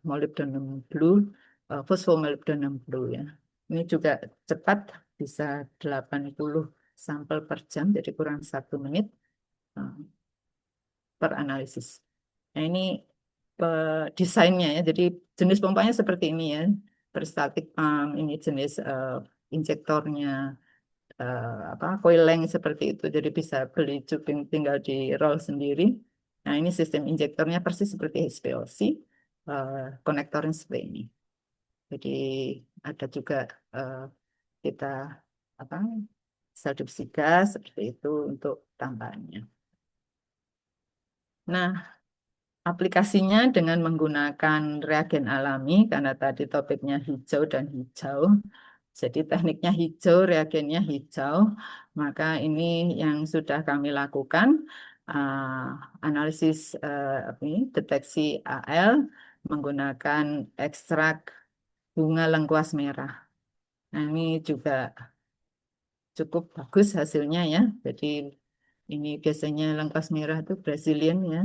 molybdenum blue, fosfomolybdenum blue ya. Ini juga cepat, bisa 80 sampel per jam, jadi kurang 1 menit eh, per analisis. Nah ini desainnya ya, jadi jenis pompanya seperti ini ya, peristatik pump, ini jenis injektornya, coil length seperti itu, jadi bisa beli cuping tinggal di roll sendiri. Nah ini sistem injektornya persis seperti HPLC, konektornya seperti ini. Jadi ada juga eh, kita apa sel difusi gas seperti itu untuk tambahannya. Nah, aplikasinya dengan menggunakan reagen alami, karena tadi topiknya hijau dan hijau. Jadi tekniknya hijau, reagennya hijau. Maka ini yang sudah kami lakukan, analisis deteksi AL menggunakan ekstrak bunga lengkuas merah. Nah, ini juga cukup bagus hasilnya ya. Jadi ini biasanya lengkuas merah itu Brazilian ya,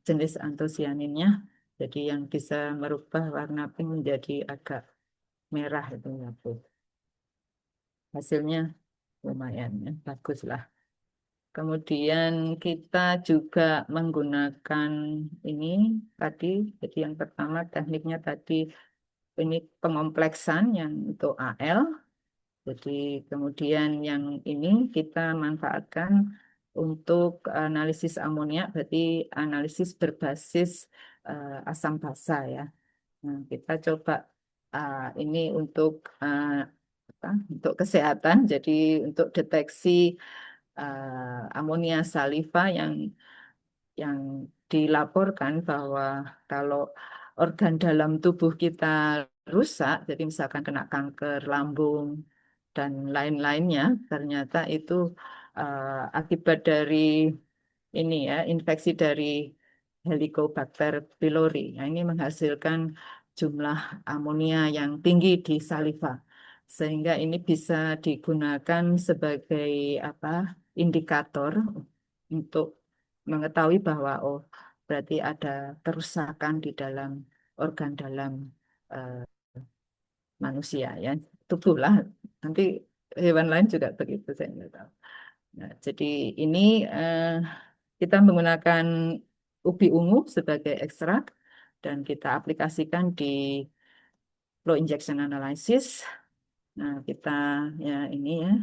jenis antosianinnya. Jadi yang bisa merubah warna pink menjadi agak merah itu ya Bu. Hasilnya lumayan ya, bagus lah. Kemudian kita juga menggunakan ini tadi, jadi yang pertama tekniknya tadi ini pengompleksan yang untuk AL. Jadi kemudian yang ini kita manfaatkan untuk analisis amoniak, berarti analisis berbasis asam basa ya. Nah, kita coba ini untuk untuk kesehatan, jadi untuk deteksi amonia saliva yang dilaporkan bahwa kalau organ dalam tubuh kita rusak, jadi misalkan kena kanker lambung dan lain-lainnya, ternyata itu akibat dari ini ya, infeksi dari Helicobacter pylori. Nah, ini menghasilkan jumlah amonia yang tinggi di saliva. Sehingga ini bisa digunakan sebagai apa indikator untuk mengetahui bahwa oh berarti ada kerusakan di dalam organ dalam eh, manusia ya, tubuh lah. Nanti hewan lain juga begitu saya nggak tahu. Nah, jadi ini kita menggunakan ubi ungu sebagai ekstrak dan kita aplikasikan di flow injection analysis. Nah, kita ya ini ya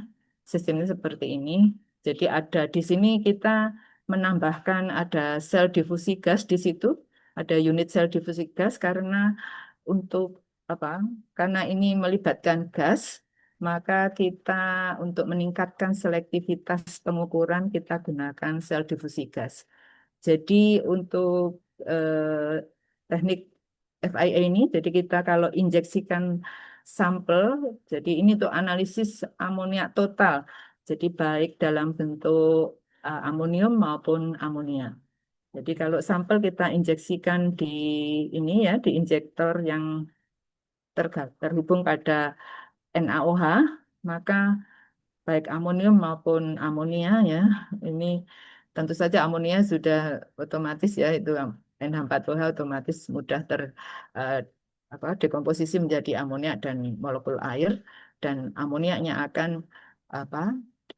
sistemnya seperti ini. Jadi ada di sini kita menambahkan ada sel difusi gas di situ, ada unit sel difusi gas karena untuk apa? Karena ini melibatkan gas, maka kita untuk meningkatkan selektivitas pengukuran kita gunakan sel difusi gas. Jadi untuk teknik FIA ini, jadi kita kalau injeksikan sampel, jadi ini untuk analisis amoniak total, jadi baik dalam bentuk amonium maupun amonia. Jadi kalau sampel kita injeksikan di ini ya, di injektor yang terhubung pada NaOH, maka baik amonium maupun amonia ya, ini tentu saja amonia sudah otomatis ya itu NH4OH otomatis mudah eh, dekomposisi menjadi amonia dan molekul air dan amoniaknya apa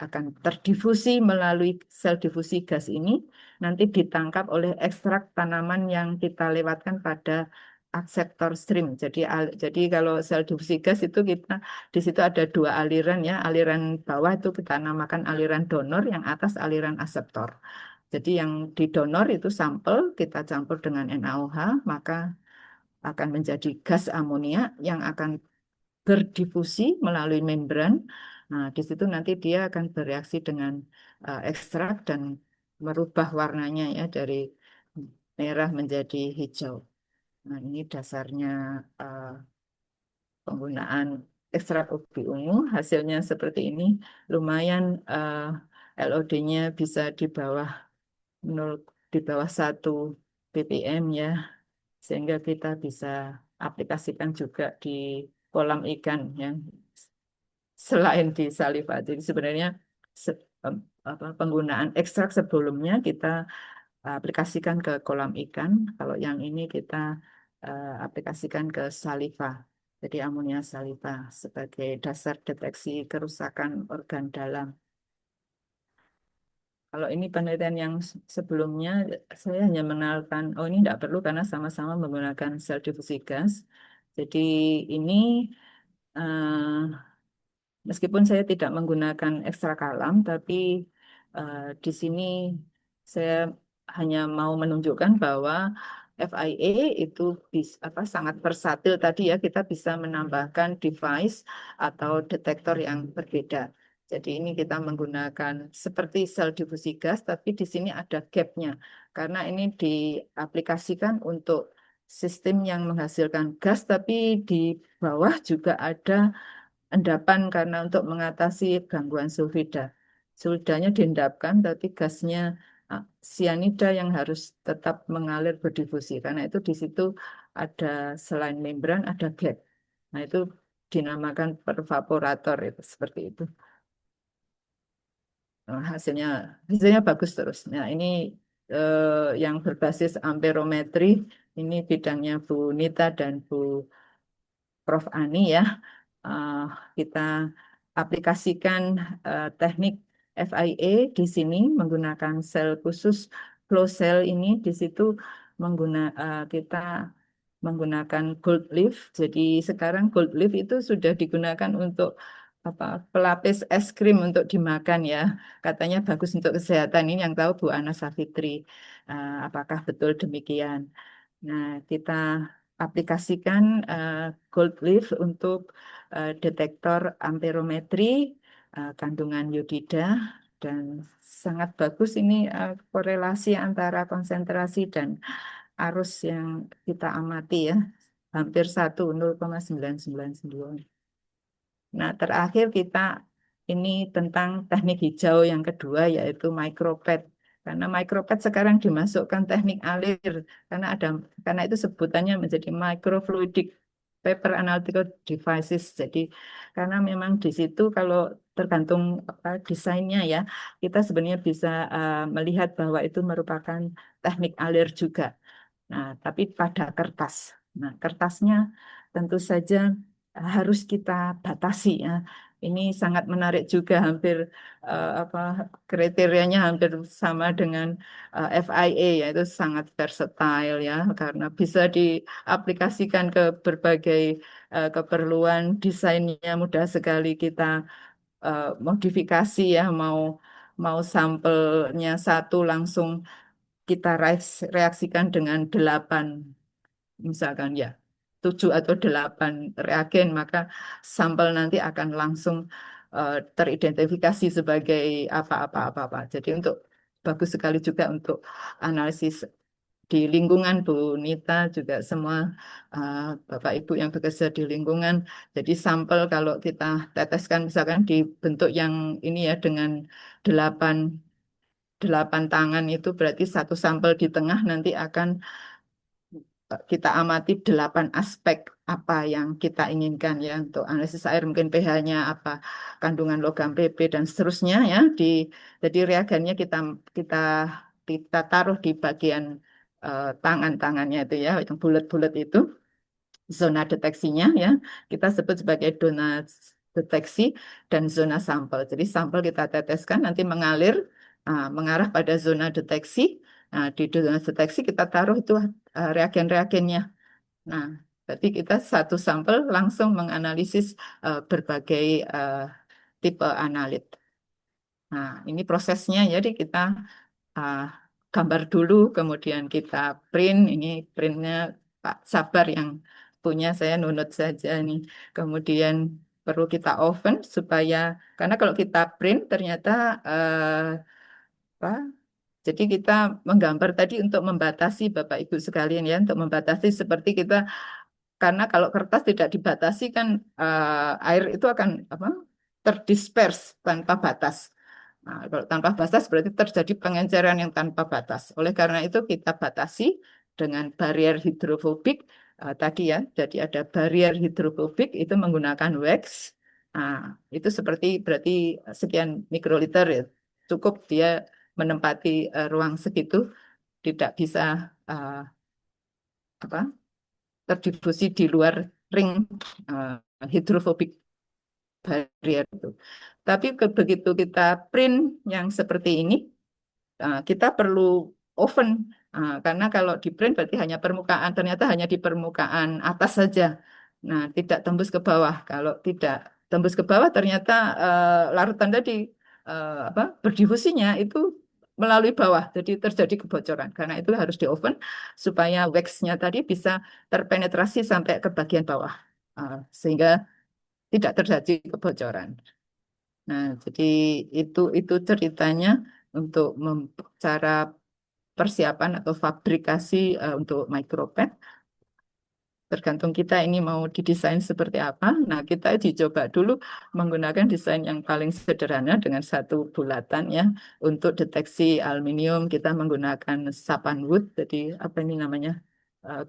akan terdifusi melalui sel difusi gas ini nanti ditangkap oleh ekstrak tanaman yang kita lewatkan pada akseptor stream. Jadi kalau sel difusi gas itu kita di situ ada dua aliran ya, aliran bawah itu kita namakan aliran donor, yang atas aliran aseptor. Jadi yang di donor itu sampel kita campur dengan NaOH, maka akan menjadi gas amonia yang akan berdifusi melalui membran. Nah, di situ nanti dia akan bereaksi dengan ekstrak dan merubah warnanya ya dari merah menjadi hijau. Nah, ini dasarnya eh, penggunaan ekstrak ubi ungu. Hasilnya seperti ini. Lumayan LOD-nya bisa di bawah 0, di bawah 1 ppm ya. Sehingga kita bisa aplikasikan juga di kolam ikan ya. selain di saliva. Jadi sebenarnya penggunaan ekstrak sebelumnya kita aplikasikan ke kolam ikan. Kalau yang ini kita aplikasikan ke saliva. Jadi amonia saliva sebagai dasar deteksi kerusakan organ dalam. Kalau ini penelitian yang sebelumnya, saya hanya mengenalkan, oh ini tidak perlu karena sama-sama menggunakan sel difusi gas. Jadi ini meskipun saya tidak menggunakan ekstra kalam, tapi di sini saya hanya mau menunjukkan bahwa FIA itu sangat versatil tadi ya, kita bisa menambahkan device atau detektor yang berbeda. Jadi ini kita menggunakan seperti sel difusi gas, tapi di sini ada gapnya karena ini diaplikasikan untuk sistem yang menghasilkan gas, tapi di bawah juga ada endapan karena untuk mengatasi gangguan sulfida. Sulfidanya diendapkan, tapi gasnya sianida yang harus tetap mengalir berdifusi. Karena itu di situ ada selain membran ada gap. Nah itu dinamakan pervaporator itu seperti itu. Nah, hasilnya bagus terus. Nah ini yang berbasis amperometri ini bidangnya Bu Nita dan Bu Prof Ani ya. eh, kita aplikasikan teknik FIA di sini menggunakan sel khusus flow cell ini di situ kita menggunakan gold leaf. Jadi sekarang gold leaf itu sudah digunakan untuk pelapis es krim untuk dimakan ya. Katanya bagus untuk kesehatan. Ini yang tahu Bu Ana Safitri. Apakah betul demikian? Nah, kita aplikasikan gold leaf untuk detektor amperometri, kandungan yodida, dan sangat bagus ini korelasi antara konsentrasi dan arus yang kita amati ya, hampir 0,992. Nah, terakhir kita ini tentang teknik hijau yang kedua yaitu micropet. Karena micropet sekarang dimasukkan teknik alir karena itu sebutannya menjadi microfluidic paper analytical devices. Jadi karena memang di situ kalau tergantung desainnya ya, kita sebenarnya bisa melihat bahwa itu merupakan teknik alir juga. Nah, tapi pada kertas. Nah, kertasnya tentu saja harus kita batasi ya. Ini sangat menarik juga, hampir kriterianya hampir sama dengan FIA, yaitu sangat versatile ya, karena bisa diaplikasikan ke berbagai keperluan. Desainnya mudah sekali kita modifikasi ya, mau mau sampelnya satu langsung kita reaksikan dengan 8 misalkan ya 7 atau 8 reagen, maka sampel nanti akan langsung teridentifikasi sebagai apa-apa. Jadi bagus sekali juga untuk analisis di lingkungan Bu Nita juga semua Bapak Ibu yang bekerja di lingkungan. Jadi sampel kalau kita teteskan misalkan di bentuk yang ini ya dengan 8 8 tangan itu berarti satu sampel di tengah nanti akan kita amati 8 aspek apa yang kita inginkan ya untuk analisis air mungkin pH-nya apa kandungan logam Pp dan seterusnya ya jadi reagennya kita kita taruh di bagian tangan-tangannya itu ya yang bulat-bulat itu zona deteksinya ya kita sebut sebagai zona deteksi dan zona sampel. Jadi sampel kita teteskan nanti mengarah pada zona deteksi. Nah, di zona deteksi kita taruh itu reagen-reagennya. Nah, berarti kita satu sampel langsung menganalisis berbagai tipe analit. Nah, ini prosesnya. Jadi kita uh, gambar dulu, kemudian kita print. Ini printnya Pak Sabar yang punya, saya nunut saja nih. Kemudian perlu kita oven supaya, karena kalau kita print ternyata apa? Jadi kita menggambar tadi untuk membatasi Bapak Ibu sekalian ya, untuk membatasi seperti kita, karena kalau kertas tidak dibatasi kan air itu akan terdisperse tanpa batas. Nah, kalau tanpa batas berarti terjadi pengenceran yang tanpa batas. Oleh karena itu kita batasi dengan barrier hidrofobik tadi ya. Jadi ada barrier hidrofobik itu menggunakan wax. Nah, itu seperti berarti sekian mikroliter ya. Cukup dia menempati ruang segitu, tidak bisa eh, apa terdifusi di luar ring eh, hidrofobik barrier itu. Tapi begitu kita print yang seperti ini, kita perlu oven. Karena kalau di print berarti hanya permukaan, ternyata hanya di permukaan atas saja. Nah, tidak tembus ke bawah. Kalau tidak tembus ke bawah, ternyata larutan tadi berdifusinya itu melalui bawah, jadi terjadi kebocoran. Karena itu harus di oven supaya wax-nya tadi bisa terpenetrasi sampai ke bagian bawah, sehingga tidak terjadi kebocoran. Nah, jadi itu ceritanya untuk cara persiapan atau fabrikasi untuk micropad. Tergantung kita ini mau didesain seperti apa. Nah, kita dicoba dulu menggunakan desain yang paling sederhana dengan satu bulatan ya. Untuk deteksi aluminium kita menggunakan sapan wood, jadi apa ini namanya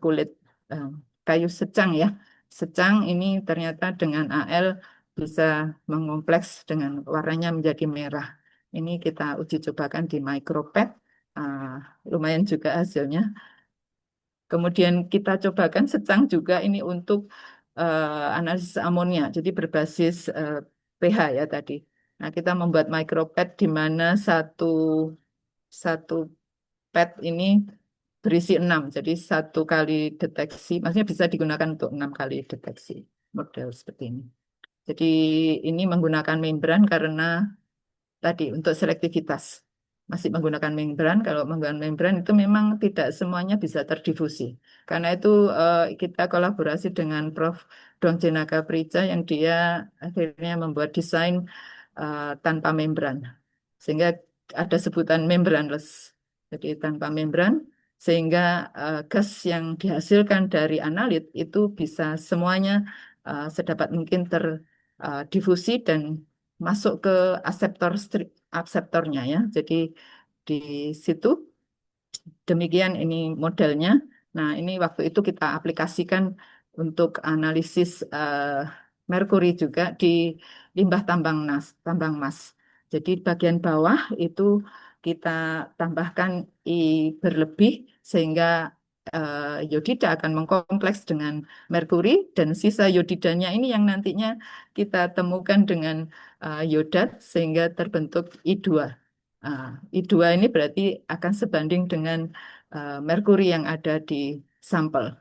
kulit eh, kayu secang ya. Secang ini ternyata dengan AL bisa mengompleks dengan warnanya menjadi merah. Ini kita uji cobakan di micropad. Lumayan juga hasilnya. Kemudian kita cobakan secang juga ini untuk analisis amonia, jadi berbasis pH ya tadi. Nah, kita membuat micropad di mana satu pad ini berisi 6, jadi satu kali deteksi, maksudnya bisa digunakan untuk 6 kali deteksi model seperti ini. Jadi ini menggunakan membran karena tadi untuk selektivitas masih menggunakan membran. Kalau menggunakan membran itu memang tidak semuanya bisa terdifusi. Karena itu kita kolaborasi dengan Prof. Dong Jenaka Prica yang dia akhirnya membuat desain tanpa membran. Sehingga ada sebutan membranless. Jadi tanpa membran sehingga gas yang dihasilkan dari analit itu bisa semuanya sedapat mungkin terdifusi dan masuk ke aseptornya ya. Jadi di situ demikian ini modelnya. Nah, ini waktu itu kita aplikasikan untuk analisis merkuri juga di limbah tambang emas. Jadi bagian bawah itu kita tambahkan I berlebih sehingga yodida akan mengkompleks dengan merkuri dan sisa yodidanya ini yang nantinya kita temukan dengan yodat sehingga terbentuk I2. I2 ini berarti akan sebanding dengan merkuri yang ada di sampel.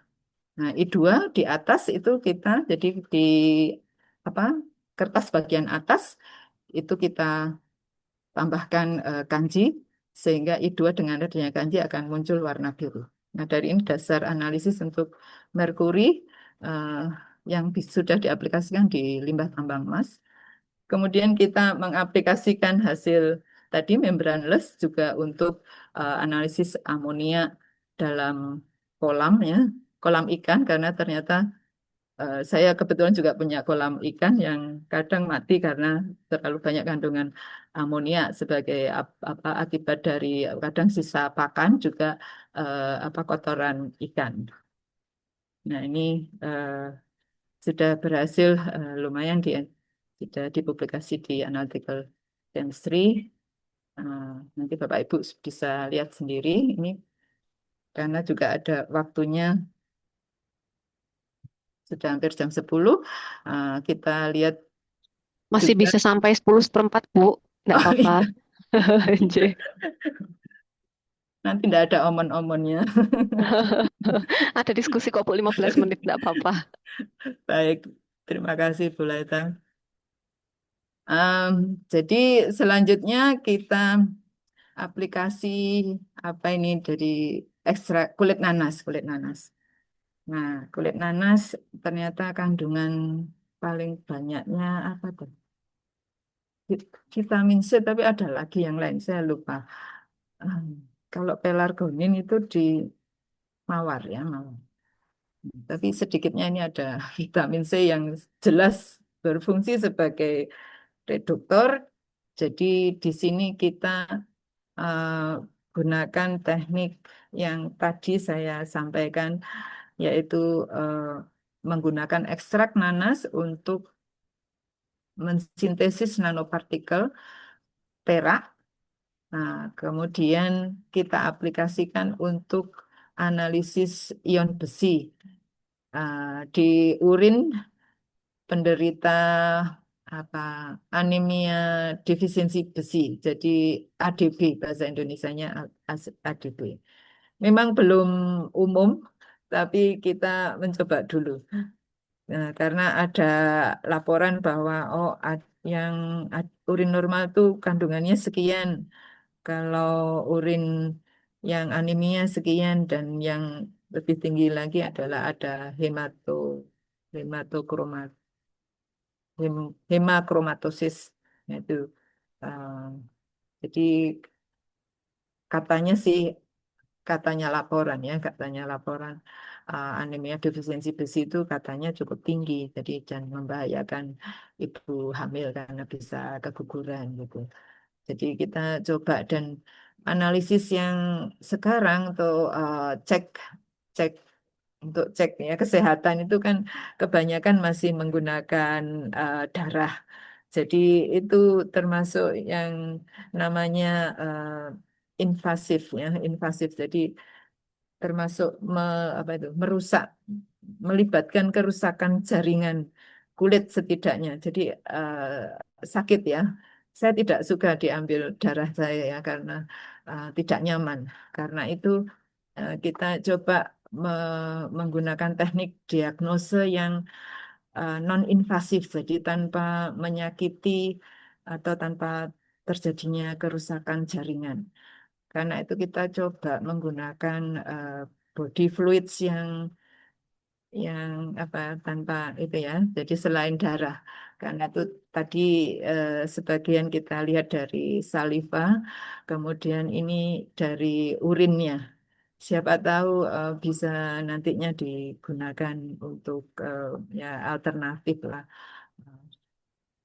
Nah, I2 di atas itu kita jadi di apa kertas bagian atas itu kita tambahkan kanji sehingga I2 dengan adanya kanji akan muncul warna biru. Nah, dari ini dasar analisis untuk merkuri eh, yang sudah diaplikasikan di limbah tambang emas. Kemudian kita mengaplikasikan hasil tadi membranless juga untuk analisis amonia dalam kolam ya, kolam ikan karena ternyata saya kebetulan juga punya kolam ikan yang kadang mati karena terlalu banyak kandungan amonia sebagai akibat dari kadang sisa pakan juga kotoran ikan. Nah, ini sudah berhasil lumayan sudah dipublikasi di Analytical Chemistry. Nanti Bapak Ibu bisa lihat sendiri ini karena juga ada waktunya sudah hampir jam 10. Kita lihat Masih juga. bisa sampai 10 seperempat, Bu. Nggak Oh apa-apa. iya, Nje. nanti tidak ada omon-omonnya. Ada diskusi kok, Bu, 15 menit. Nggak apa-apa. Baik, terima kasih Bu Laita. Jadi selanjutnya kita aplikasi apa ini dari ekstrak kulit nanas, kulit nanas. Nah, kulit nanas ternyata kandungan paling banyaknya apa tuh? Vitamin C, tapi ada lagi yang lain, saya lupa. Em, Kalau pelargonin itu di mawar ya, mawar. Tapi sedikitnya ini ada vitamin C yang jelas berfungsi sebagai reduktor. Jadi di sini kita eh, gunakan teknik yang tadi saya sampaikan, yaitu menggunakan ekstrak nanas untuk mensintesis nanopartikel perak. Nah, kemudian kita aplikasikan untuk analisis ion besi. Di urin penderita apa anemia defisiensi besi, jadi ADB bahasa Indonesianya ADB. Memang belum umum, tapi kita mencoba dulu. Nah, karena ada laporan bahwa yang urin normal tuh kandungannya sekian, kalau urin yang anemia sekian, dan yang lebih tinggi lagi adalah ada hematokromat hemakromatosis. Nah, itu eh, jadi katanya sih, katanya laporan anemia defisiensi besi itu katanya cukup tinggi, jadi jangan membahayakan ibu hamil karena bisa keguguran gitu. Jadi kita coba, dan analisis yang sekarang tuh cek cek untuk cek ya kesehatan itu kan kebanyakan masih menggunakan darah. Jadi itu termasuk yang namanya invasif ya, invasif. Jadi termasuk merusak, melibatkan kerusakan jaringan kulit setidaknya. Jadi sakit ya. Saya tidak suka diambil darah saya ya, karena tidak nyaman. Karena itu kita coba menggunakan teknik diagnose yang non-invasif, jadi tanpa menyakiti atau tanpa terjadinya kerusakan jaringan. Karena itu kita coba menggunakan body fluids yang apa tanpa itu ya. Jadi selain darah. Karena itu tadi sebagian kita lihat dari saliva, kemudian ini dari urinnya. Siapa tahu bisa nantinya digunakan untuk ya alternatif lah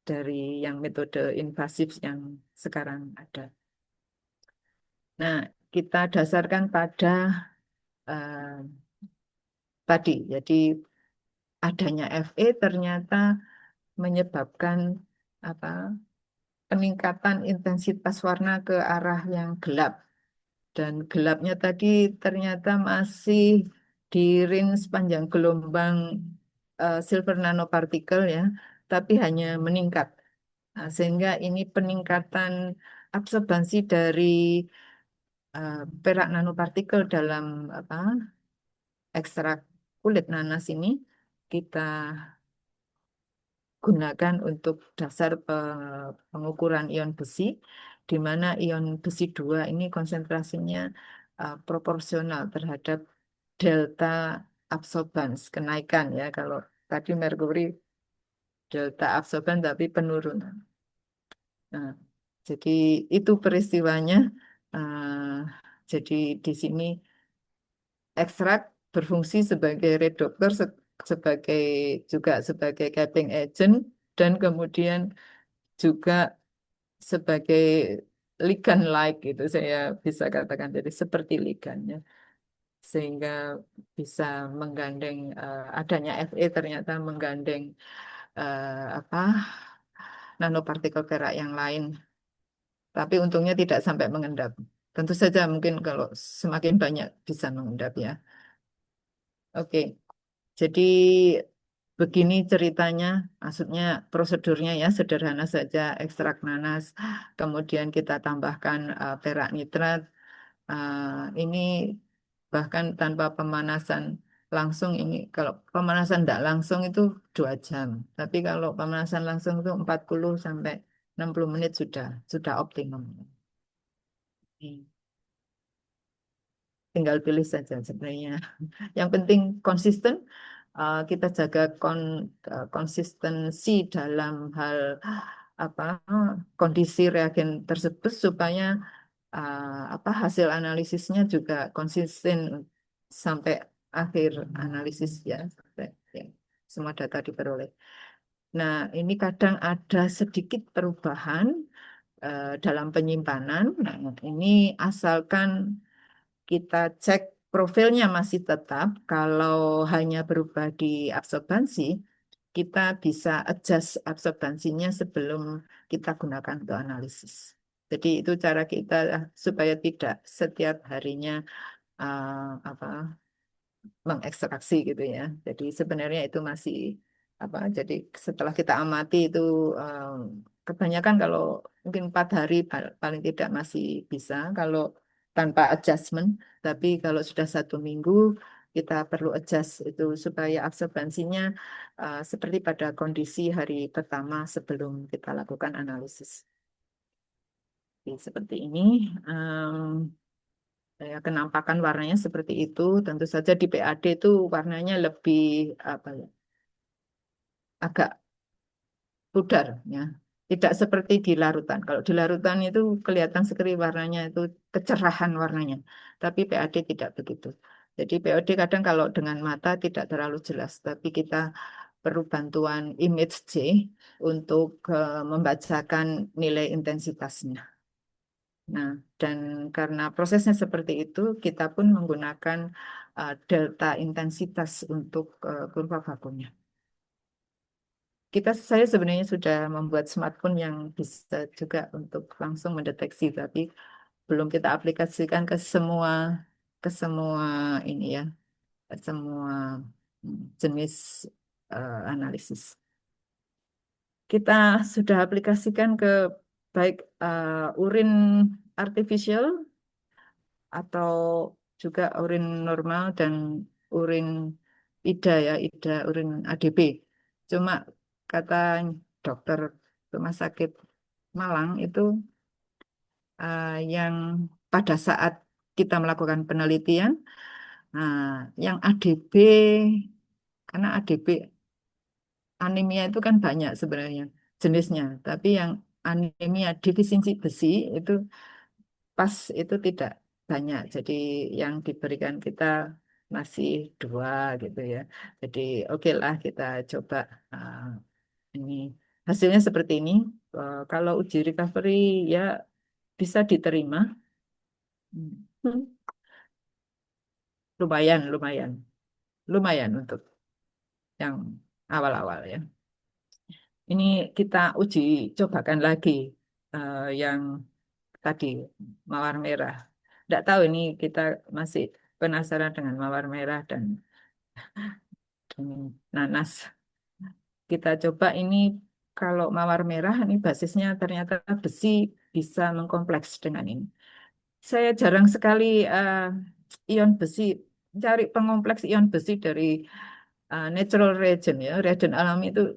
dari yang metode invasif yang sekarang ada. Nah, kita dasarkan pada eh, tadi, jadi adanya Fe ternyata menyebabkan apa peningkatan intensitas warna ke arah yang gelap, dan gelapnya tadi ternyata masih di range sepanjang gelombang silver nanopartikel ya, tapi hanya meningkat. Nah, sehingga ini peningkatan absorbansi dari perak nanopartikel dalam apa ekstrak kulit nanas ini kita gunakan untuk dasar pengukuran ion besi, di mana ion besi 2 ini konsentrasinya proporsional terhadap delta absorbans, kenaikan ya. Kalau tadi merkuri delta absorban tapi penurunan. Nah, jadi itu peristiwanya. Jadi di sini ekstrak berfungsi sebagai reduktor, sebagai juga sebagai capping agent, dan kemudian juga sebagai ligand like gitu, saya bisa katakan, jadi seperti ligandnya, sehingga bisa menggandeng adanya Fe ternyata menggandeng apa nanopartikel perak yang lain, tapi untungnya tidak sampai mengendap. Tentu saja mungkin kalau semakin banyak bisa mengendap ya. Oke, jadi begini ceritanya, maksudnya prosedurnya ya sederhana saja, ekstrak nanas, kemudian kita tambahkan perak nitrat. Ini bahkan tanpa pemanasan langsung, ini kalau pemanasan tidak langsung itu 2 jam, tapi kalau pemanasan langsung itu 40 sampai 60 menit sudah optimum. Tinggal pilih saja sebenarnya. Yang penting konsisten, kita jaga konsistensi dalam hal apa kondisi reagen tersebut, supaya apa hasil analisisnya juga konsisten sampai akhir analisis ya, sampai ya, semua data diperoleh. Nah, ini kadang ada sedikit perubahan dalam penyimpanan. Nah, ini asalkan kita cek profilnya masih tetap, kalau hanya berubah di absorbansi, kita bisa adjust absorbansinya sebelum kita gunakan untuk analisis. Jadi itu cara kita supaya tidak setiap harinya apa mengekstraksi gitu ya. Jadi sebenarnya itu masih apa? Jadi setelah kita amati itu kebanyakan kalau mungkin 4 hari paling tidak masih bisa kalau tanpa adjustment. Tapi kalau sudah 1 minggu kita perlu adjust itu supaya absorbansinya seperti pada kondisi hari pertama sebelum kita lakukan analisis. Jadi, seperti ini. Ya, kenampakan warnanya seperti itu. Tentu saja di PAD itu warnanya lebih apa ya, agak pudar ya. Tidak seperti di larutan. Kalau di larutan itu kelihatan sekali warnanya itu kecerahan warnanya. Tapi PAD tidak begitu. Jadi PAD kadang kalau dengan mata tidak terlalu jelas, tapi kita perlu bantuan image J untuk membacakan nilai intensitasnya. Nah, dan karena prosesnya seperti itu, kita pun menggunakan delta intensitas untuk kurva vakumnya. Saya sebenarnya sudah membuat smartphone yang bisa juga untuk langsung mendeteksi, tapi belum kita aplikasikan ke semua ini ya, ke semua jenis analisis. Kita sudah aplikasikan ke baik urin artificial atau juga urin normal dan urin IDA ya, IDA urin ADP. Cuma kata dokter rumah sakit Malang itu yang pada saat kita melakukan penelitian, yang ADB, karena ADB anemia itu kan banyak sebenarnya jenisnya, tapi yang anemia defisiensi besi itu pas itu tidak banyak. Jadi yang diberikan kita masih 2 gitu ya. Jadi oke lah kita coba ini hasilnya seperti ini. Kalau uji recovery ya bisa diterima. Hmm. Lumayan, lumayan, lumayan untuk yang awal-awal ya. Ini kita uji cobakan lagi yang tadi mawar merah. Tidak tahu ini kita masih penasaran dengan mawar merah dan nanas. Kita coba ini kalau mawar merah ini basisnya ternyata besi bisa mengkompleks dengan ini. Saya jarang sekali ion besi cari pengompleks ion besi dari natural reagent ya, reagent alami itu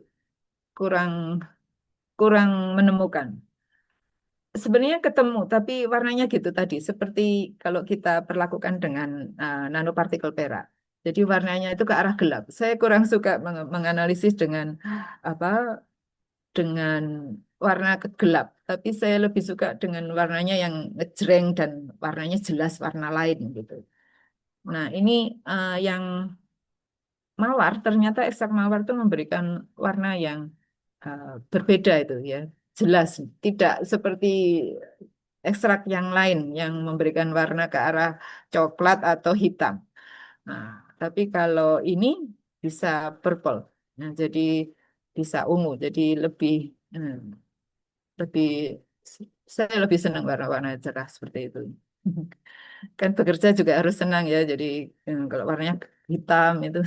kurang kurang menemukan. Sebenarnya ketemu, tapi warnanya gitu tadi, seperti kalau kita perlakukan dengan nanopartikel perak. Jadi warnanya itu ke arah gelap. Saya kurang suka menganalisis dengan apa dengan warna gelap, tapi saya lebih suka dengan warnanya yang ngejreng dan warnanya jelas warna lain gitu. Nah, ini yang mawar, ternyata ekstrak mawar itu memberikan warna yang berbeda itu ya, jelas, tidak seperti ekstrak yang lain yang memberikan warna ke arah coklat atau hitam. Nah, tapi kalau ini bisa purple, nah, jadi bisa ungu, jadi hmm, lebih saya lebih senang warna-warna cerah seperti itu. Kan bekerja juga harus senang ya. Jadi kalau warnanya hitam itu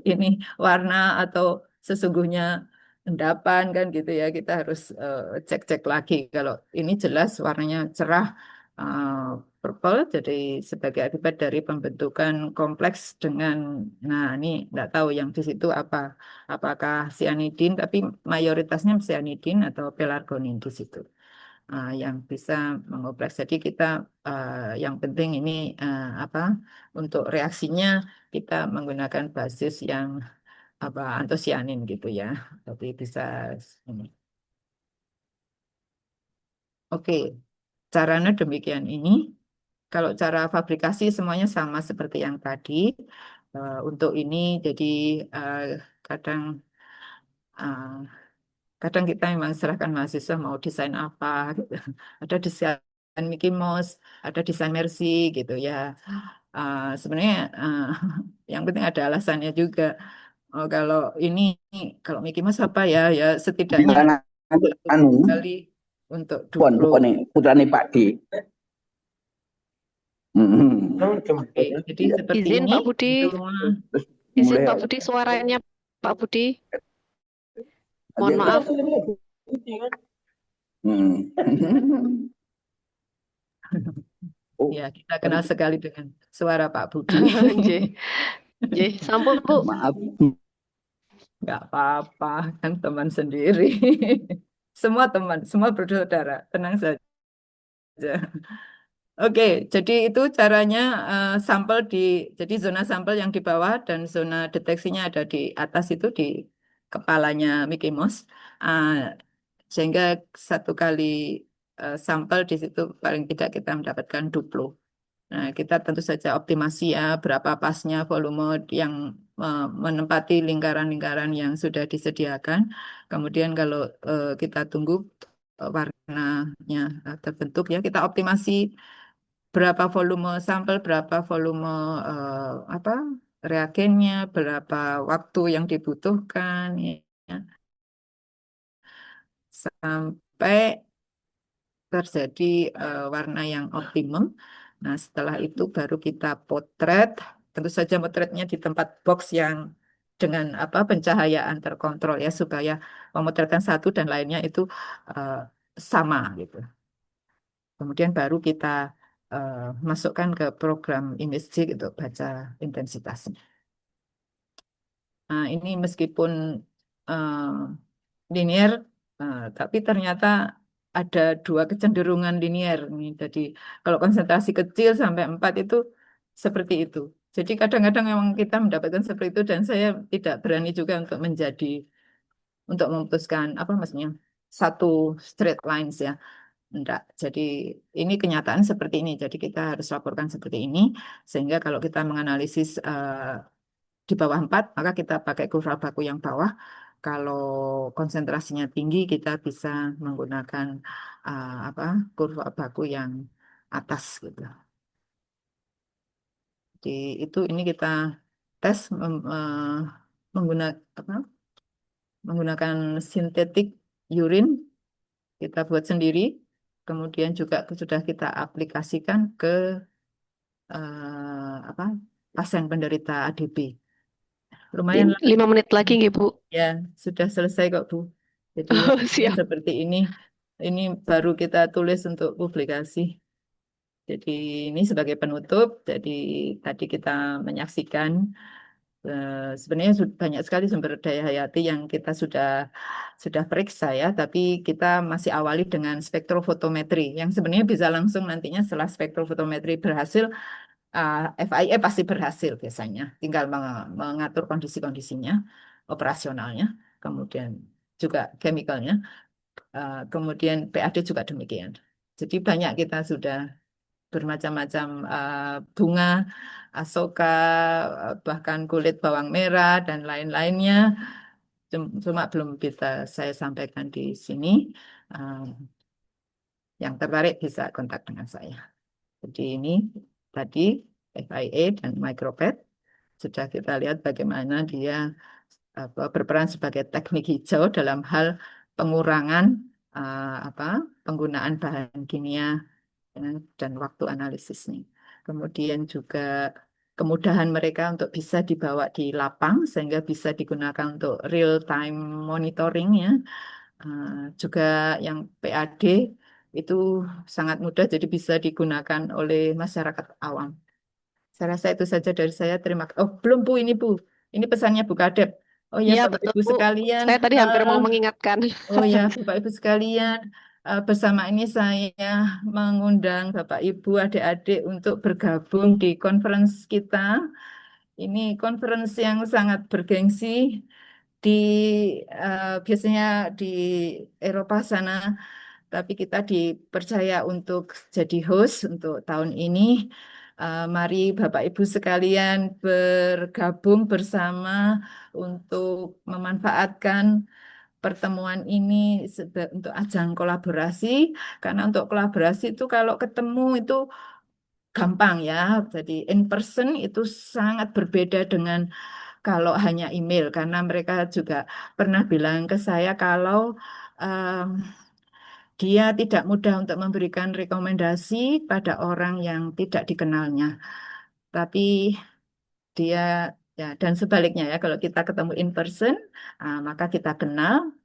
ini warna atau sesungguhnya endapan kan gitu ya. Kita harus cek-cek lagi. Kalau ini jelas warnanya cerah purple, jadi sebagai akibat dari pembentukan kompleks dengan, nah ini enggak tahu yang di situ apakah cyanidin, tapi mayoritasnya cyanidin atau pelargonin di situ yang bisa mengoperasi. Jadi kita yang penting ini apa untuk reaksinya kita menggunakan basis yang apa antosianin gitu ya. Tapi bisa ini. Oke, caranya demikian ini. Kalau cara fabrikasi semuanya sama seperti yang tadi. Untuk ini jadi eh, kadang eh, kadang kita memang serahkan mahasiswa mau desain apa gitu. Ada desain Mickey Mouse, ada desain Mercy gitu ya. Sebenarnya yang penting ada alasannya juga. Oh, kalau Mickey Mouse apa ya? Ya Di setidaknya sana itu satu anu, kali untuk Duplo. bukan putrane Pak D. Oke, jadi seperti Izin ini Pak Budi, semua. Terus izin mulai Pak Budi, suaranya Pak Budi. aja. Mohon maaf. Oh, Ya, kita kenal sekali dengan suara Pak Budi. Nggih. Nggih, sampun Bu. maaf. Nggak apa-apa, kan teman sendiri. Semua teman, semua bersaudara, tenang saja. Oke, jadi itu caranya sampel jadi zona sampel yang di bawah dan zona deteksinya ada di atas itu di kepalanya Mickey Mouse. Ah, sehingga satu kali sampel di situ paling tidak kita mendapatkan duplo. Nah, kita tentu saja optimasi ya berapa pasnya volume yang menempati lingkaran-lingkaran yang sudah disediakan. Kemudian kalau kita tunggu warnanya terbentuk ya, kita optimasi berapa volume sampel, berapa volume apa reagennya, berapa waktu yang dibutuhkan ya, sampai terjadi warna yang optimum. Nah, setelah itu baru kita potret. Tentu saja potretnya di tempat box yang dengan apa pencahayaan terkontrol ya supaya pemotretan satu dan lainnya itu eh, sama gitu. Kemudian baru kita masukkan ke program ImageJ untuk baca intensitasnya. Nah, ini meskipun eh, linear, tapi ternyata ada dua kecenderungan linear. Jadi kalau konsentrasi kecil sampai 4 itu seperti itu. Jadi kadang-kadang memang kita mendapatkan seperti itu dan saya tidak berani juga untuk memutuskan apa maksudnya satu straight lines ya. Enggak. Jadi ini kenyataan seperti ini. Jadi kita harus laporkan seperti ini sehingga kalau kita menganalisis di bawah 4 maka kita pakai kurva baku yang bawah. Kalau konsentrasinya tinggi, kita bisa menggunakan apa kurva baku yang atas gitu. Jadi ini kita tes menggunakan menggunakan sintetik urin kita buat sendiri. Kemudian juga sudah kita aplikasikan ke apa pasien penderita ADB. Lumayan lah. 5 menit lagi nggih Bu. Ya, sudah selesai kok, Bu. Jadi Oh, hasilnya siap. seperti ini. Ini baru kita tulis untuk publikasi. Jadi ini sebagai penutup. Jadi tadi kita menyaksikan sebenarnya banyak sekali sumber daya hayati yang kita sudah periksa ya, tapi kita masih awali dengan spektrofotometri yang sebenarnya bisa langsung nantinya setelah spektrofotometri berhasil, FIA pasti berhasil biasanya, tinggal mengatur kondisi-kondisinya, operasionalnya, kemudian juga chemicalnya, kemudian PAD juga demikian. Jadi banyak kita sudah bermacam-macam bunga, asoka, bahkan kulit bawang merah dan lain-lainnya. Cuma belum bisa saya sampaikan di sini. Uh, yang tertarik bisa kontak dengan saya. Jadi ini tadi FIA dan micropet sudah kita lihat bagaimana dia berperan sebagai teknik hijau dalam hal pengurangan penggunaan bahan kimia ya, dan waktu analisisnya. Kemudian juga kemudahan mereka untuk bisa dibawa di lapang sehingga bisa digunakan untuk real time monitoring ya. Juga yang PAD itu sangat mudah jadi bisa digunakan oleh masyarakat awam. Saya rasa itu saja dari saya. Terima kasih. Oh, belum Bu, ini Bu. Ini pesannya Bu Kadep. Oh ya, Iya, Bapak betul Ibu Bu. sekalian. Saya tadi hampir mau mengingatkan. Oh ya, Bapak Ibu sekalian, bersama ini saya mengundang Bapak Ibu, adik-adik untuk bergabung di conference kita. Ini conference yang sangat bergengsi di biasanya di Eropa sana, tapi kita dipercaya untuk jadi host untuk tahun ini. Mari Bapak Ibu sekalian bergabung bersama untuk memanfaatkan pertemuan ini untuk ajang kolaborasi, karena untuk kolaborasi itu kalau ketemu itu gampang ya. Jadi in person itu sangat berbeda dengan kalau hanya email, karena mereka juga pernah bilang ke saya kalau em, dia tidak mudah untuk memberikan rekomendasi pada orang yang tidak dikenalnya. Tapi dia ya, dan sebaliknya ya, kalau kita ketemu in person, maka kita kenal,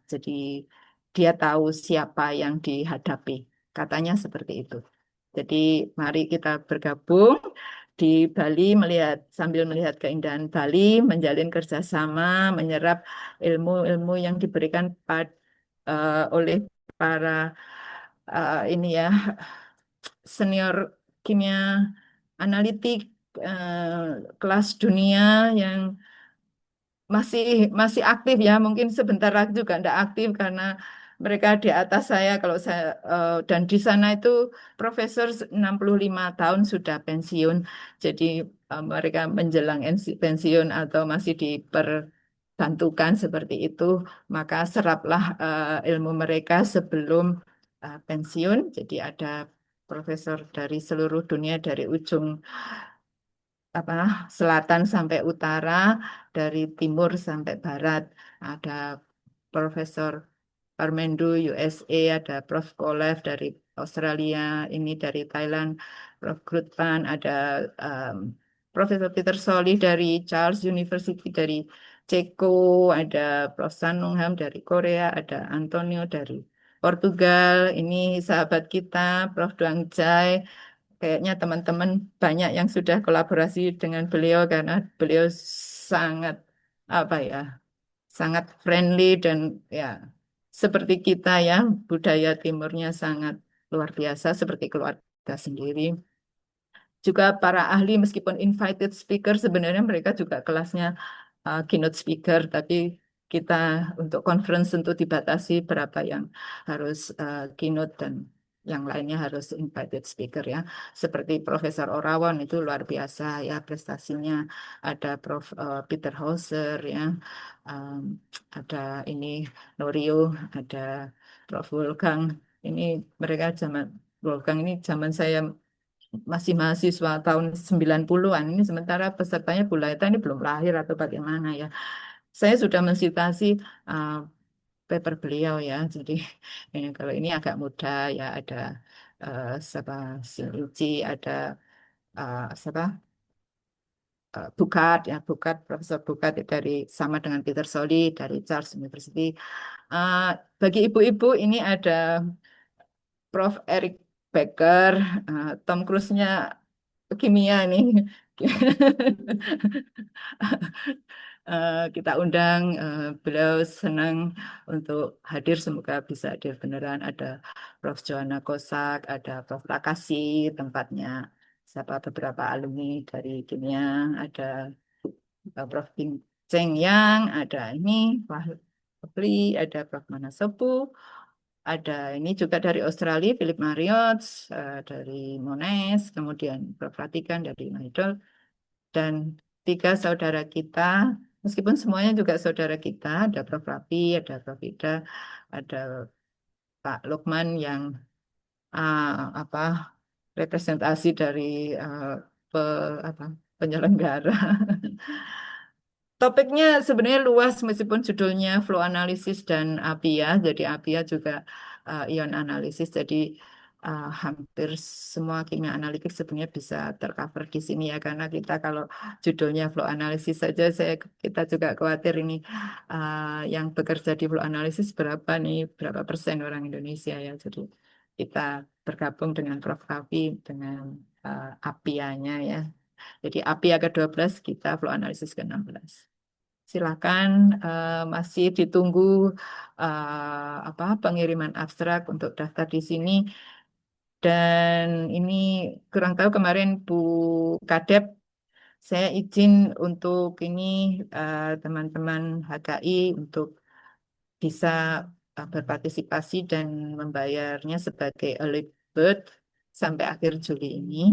jadi dia tahu siapa yang dihadapi. Katanya seperti itu. Jadi mari kita bergabung di Bali sambil melihat keindahan Bali, menjalin kerjasama, menyerap ilmu-ilmu yang diberikan oleh para ini ya senior kimia analitik kelas dunia yang masih masih aktif ya, mungkin sebentar lagi juga tidak aktif karena mereka di atas saya. Kalau saya dan di sana itu profesor 65 tahun sudah pensiun, jadi mereka menjelang pensiun atau masih diperbantukan seperti itu, maka seraplah ilmu mereka sebelum pensiun. Jadi ada profesor dari seluruh dunia, dari ujung apa selatan sampai utara, dari timur sampai barat. Ada Profesor Parmendu USA, ada Prof. Kolev dari Australia, ini dari Thailand, Prof. Grutpan, ada um, Profesor Peter Soli dari Charles University dari Ceko, ada Prof. Sanungham dari Korea, ada Antonio dari Portugal, ini sahabat kita, Prof. Duang Jai. Kayaknya teman-teman banyak yang sudah kolaborasi dengan beliau karena beliau sangat apa ya, sangat friendly dan ya seperti kita ya, budaya timurnya sangat luar biasa seperti keluarga sendiri. Juga para ahli meskipun invited speaker sebenarnya mereka juga kelasnya keynote speaker, tapi kita untuk conference tentu dibatasi berapa yang harus keynote dan yang lainnya harus invited speaker ya. Seperti Profesor Orawan itu luar biasa ya prestasinya. Ada Prof. Peter Hauser ya, Um, ada ini Norio, ada Prof. Wolfgang. Ini mereka zaman Wolfgang ini zaman saya masih mahasiswa tahun 90-an ini sementara pesertanya Bu Laita ini belum lahir atau bagaimana ya. Saya sudah mensitasi uh, paper beliau ya. Jadi ini kalau ini agak muda ya ada siapa Uci, ada siapa Bukat ya Bukat Profesor Bukat dari sama dengan Peter Soli dari Charles University. Uh, bagi ibu-ibu ini ada Prof. Eric Becker, Tom Cruise-nya kimia nih. Kita undang, beliau senang untuk hadir, semoga bisa hadir beneran. Ada Prof. Joanna Kosak, ada Prof. Takasi, tempatnya siapa beberapa alumni dari kimia, ada Prof. Kim Cheng Yang, ada ini Pak Fahli, ada Prof. Manasopu, ada ini juga dari Australia, Philip Marriott, dari Monash, kemudian Prof. Ratikan dari Maidol, dan 3 saudara kita, meskipun semuanya juga saudara kita, ada Prof. Rapi, ada Prof. Ida, ada Pak Lukman yang apa representasi dari uh, pe, apa, penyelenggara. Topiknya sebenarnya luas meskipun judulnya flow analysis dan APIA. Jadi APIA juga ion analisis. Jadi hampir semua kimia analitik sebenarnya bisa tercover di sini ya karena kita kalau judulnya flow analysis saja kita juga khawatir ini yang bekerja di flow analysis berapa nih berapa persen orang Indonesia ya. Jadi kita bergabung dengan Prof. Kavi dengan APIA-nya ya. Jadi APIA ke-12 kita flow analysis ke-16. Silakan masih ditunggu apa pengiriman abstrak untuk daftar di sini. Dan ini kurang tahu kemarin Bu Kadep saya izin untuk ini teman-teman HKI untuk bisa berpartisipasi dan membayarnya sebagai early bird sampai akhir Juli ini.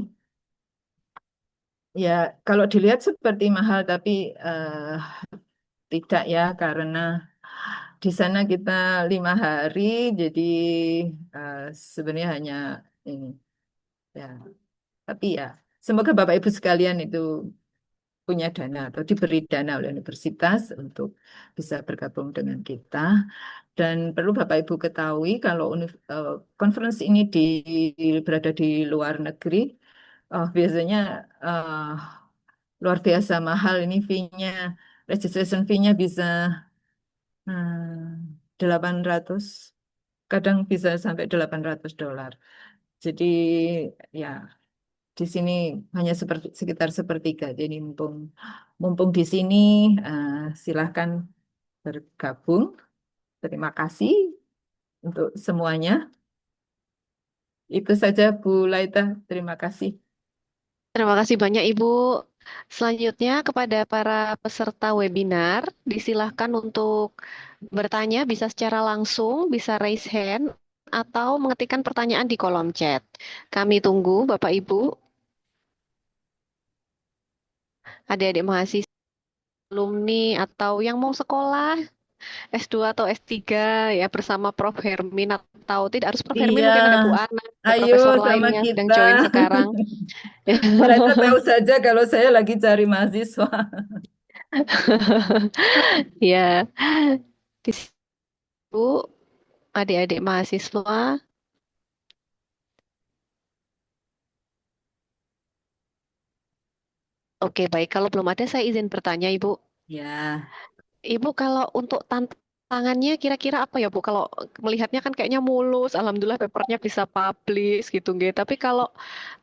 Ya, kalau dilihat seperti mahal, tapi tidak ya, karena di sana kita 5 hari, jadi sebenarnya hanya ini. Ya, tapi ya, semoga Bapak Ibu sekalian itu punya dana atau diberi dana oleh universitas untuk bisa bergabung dengan kita. Dan perlu Bapak Ibu ketahui kalau conference ini berada di luar negeri, biasanya eh, luar biasa mahal ini fee-nya, registration fee-nya bisa 800, kadang bisa sampai $800. Jadi ya di sini hanya sekitar sepertiga. Jadi mumpung mumpung di sini, silahkan bergabung. Terima kasih untuk semuanya. Itu saja Bu Laita. Terima kasih. Terima kasih banyak Ibu. Selanjutnya kepada para peserta webinar, disilahkan untuk bertanya bisa secara langsung, bisa raise hand, atau mengetikkan pertanyaan di kolom chat. Kami tunggu Bapak Ibu, adik-adik mahasiswa, alumni, atau yang mau sekolah S2 atau S3 ya bersama Prof. Hermin atau tidak harus Prof. Hermin, Iya, mungkin ada Bu Ana, ada ayo profesor sama lainnya sedang kita. join sekarang. Bu Laita tahu saja kalau saya lagi cari mahasiswa. Ya, di situ adik-adik mahasiswa. Oke, baik. Kalau belum ada, saya izin bertanya, Ibu. Ya, Ibu, kalau untuk tantangannya kira-kira apa ya, Bu? Kalau melihatnya kan kayaknya mulus, alhamdulillah papernya bisa publish gitu, gitu. Tapi kalau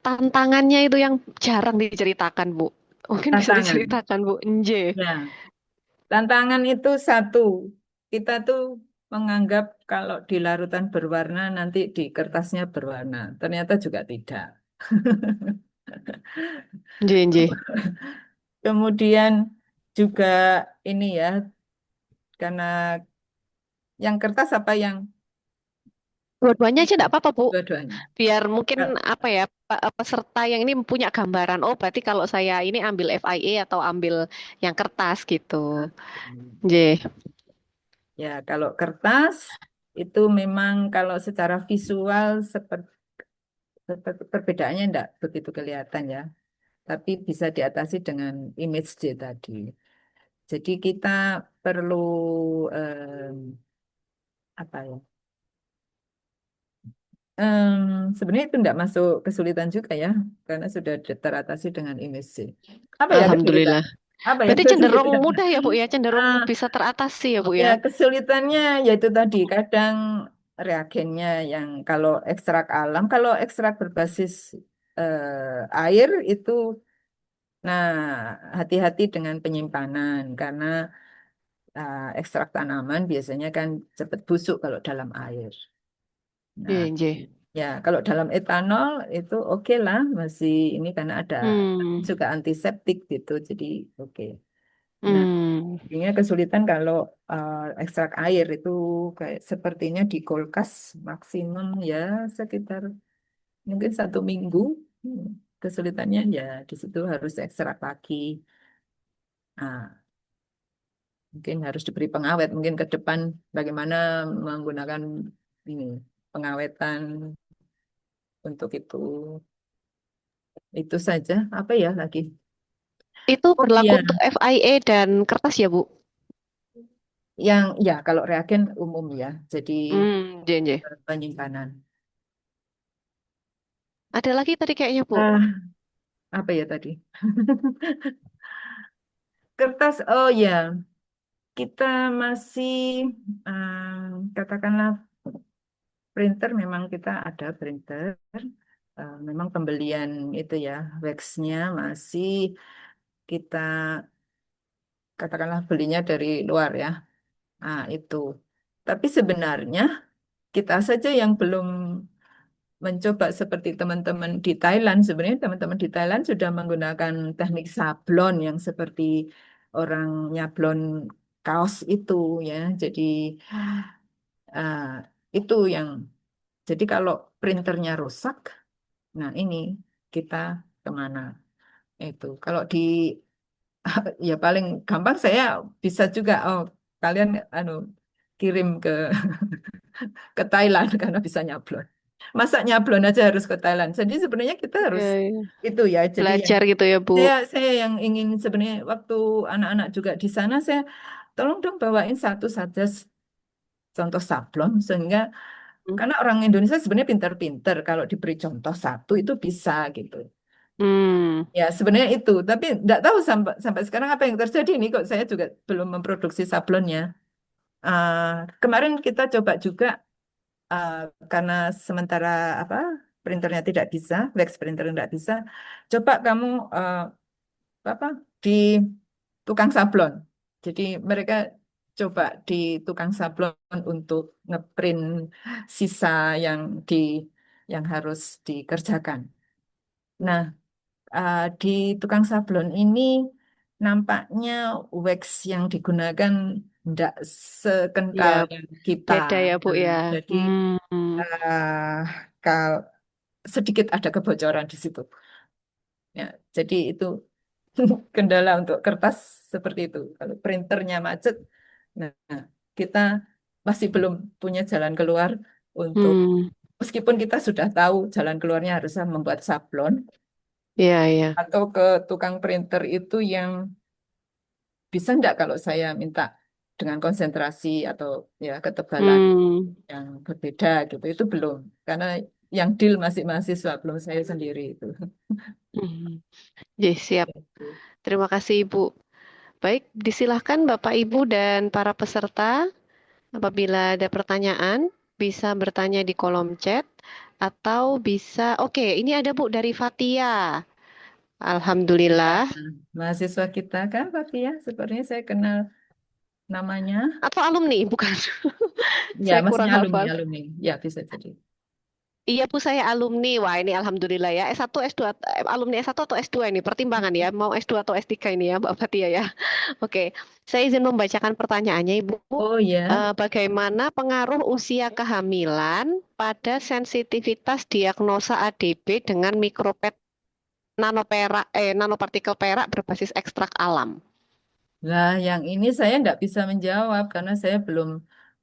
tantangannya itu yang jarang diceritakan, Bu. Mungkin bisa tantangan. diceritakan, Bu. Nje. Ya, tantangan itu satu. Kita tuh menganggap kalau di larutan berwarna nanti di kertasnya berwarna. Ternyata juga tidak. Nje, nje. Kemudian juga ini ya, karena yang kertas apa yang Dua-duanya aja enggak apa-apa, Bu. dua-duanya. Biar mungkin Kalau apa ya, peserta yang ini punya gambaran. Oh, berarti kalau saya ini ambil FIA atau ambil yang kertas gitu. Nje. ya, kalau kertas itu memang kalau secara visual perbedaannya tidak begitu kelihatan ya, tapi bisa diatasi dengan image J tadi. Jadi kita perlu apa ya? Sebenarnya itu tidak masuk kesulitan juga ya, karena sudah teratasi dengan image J. Apa ya kesulitan? Alhamdulillah. Apa ya Berarti cenderung kesulitan? mudah ya, Bu ya, cenderung Ah, bisa teratasi ya, Bu ya, ya. kesulitannya yaitu tadi kadang reagennya yang kalau ekstrak alam, kalau ekstrak berbasis air itu, nah hati-hati dengan penyimpanan karena ekstrak tanaman biasanya kan cepat busuk kalau dalam air. Nah, Nje, nje. ya kalau dalam etanol itu oke lah masih ini karena ada Hmm, juga antiseptik gitu, jadi oke. Nah, hmm, ini kesulitan kalau ekstrak air itu kayak sepertinya di kulkas maksimum ya sekitar mungkin 1 minggu. Hmm, Kesulitannya ya di situ harus ekstrak lagi. Nah, mungkin harus diberi pengawet. Mungkin ke depan bagaimana menggunakan ini pengawetan untuk itu. Itu saja. Apa ya lagi? Itu Oh berlaku iya, untuk FIA dan kertas ya, Bu? yang ya kalau reagen umum ya. Jadi Nje, nje. penyimpanan. Ada lagi tadi kayaknya, Bu. Ah, apa ya tadi? Kertas, oh ya, kita masih katakanlah printer, memang kita ada printer. Memang pembelian itu ya, waxnya masih kita katakanlah belinya dari luar ya. Nah, itu. Tapi sebenarnya kita saja yang belum mencoba seperti teman-teman di Thailand. Sebenarnya teman-teman di Thailand sudah menggunakan teknik sablon yang seperti orang nyablon kaos itu ya. Jadi ah, itu yang jadi kalau printernya rusak, nah ini kita kemana? Itu kalau di ya paling gampang saya bisa juga kalian kirim ke Thailand karena bisa nyablon. Masa nyablon aja harus ke Thailand. Jadi sebenarnya kita harus Ya, ya. itu ya. Jadi yang Belajar gitu ya, Bu. saya yang ingin sebenarnya waktu anak-anak juga di sana saya tolong dong bawain satu saja contoh sablon sehingga karena orang Indonesia sebenarnya pinter-pinter kalau diberi contoh satu itu bisa gitu. Hmm, Ya sebenarnya itu, tapi nggak tahu sampai sampai sekarang apa yang terjadi ini kok saya juga belum memproduksi sablonnya. Ah, kemarin kita coba juga ah, karena sementara apa printernya tidak bisa, wax printer tidak bisa, coba kamu apa di tukang sablon. Jadi mereka coba di tukang sablon untuk ngeprint sisa yang di yang harus dikerjakan. Nah, di tukang sablon ini nampaknya wax yang digunakan tidak ya sekental yang kita. beda ya, Bu Nah, ya. jadi Hmm, eh, kal sedikit ada kebocoran di situ. Ya, jadi itu kendala untuk kertas seperti itu. Kalau printernya macet, nah kita masih belum punya jalan keluar untuk hmm, meskipun kita sudah tahu jalan keluarnya harusnya membuat sablon ya, ya. atau ke tukang printer itu yang bisa enggak kalau saya minta dengan konsentrasi atau ya ketebalan Hmm, yang berbeda gitu itu belum karena yang deal masih mahasiswa belum saya sendiri itu. hmm. Ya, siap. Terima kasih, Ibu. Baik, disilahkan Bapak, Ibu, dan para peserta. Apabila ada pertanyaan, bisa bertanya di kolom chat atau bisa, oke, ini ada Bu dari Fatia. Ya, Alhamdulillah. mahasiswa kita kan Fatia, sepertinya saya kenal namanya. Atau alumni, bukan? Ya, Saya kurang maksudnya alumni, hafal. alumni. Ya, bisa jadi. Iya Bu, saya alumni. Wah, ini alhamdulillah ya. S1, S2, alumni S1 atau S2 ini pertimbangan ya. Mau S2 atau S3 ini ya, Mbak Fatia ya. Oke, saya izin membacakan pertanyaannya, Ibu. Oh ya, Bagaimana pengaruh usia kehamilan pada sensitivitas diagnosa ADB dengan mikropet nanopartikel perak berbasis ekstrak alam? nah yang ini saya nggak bisa menjawab karena saya belum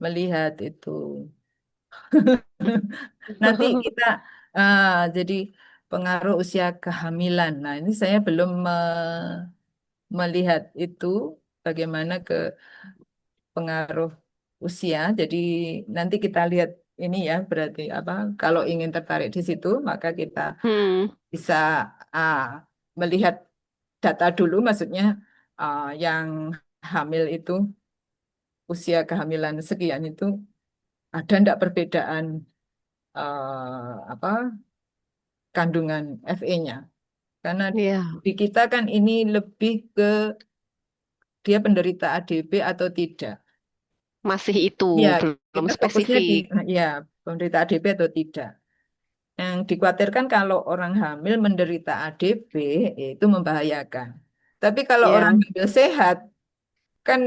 melihat itu. Nanti kita jadi pengaruh usia kehamilan. Nah, ini saya belum melihat itu bagaimana ke pengaruh usia. Jadi nanti kita lihat ini ya berarti apa? Kalau ingin tertarik di situ, maka kita Hmm, bisa ah, melihat data dulu, maksudnya yang hamil itu usia kehamilan sekian itu ada enggak perbedaan apa kandungan Fe-nya? Karena ya, di kita kan ini lebih ke dia penderita ADB atau tidak. masih itu Ya, belum kita fokusnya di spesifik. ya penderita ADB atau tidak. Yang dikhawatirkan kalau orang hamil menderita ADB itu membahayakan. Tapi kalau orang Ya, hamil sehat kan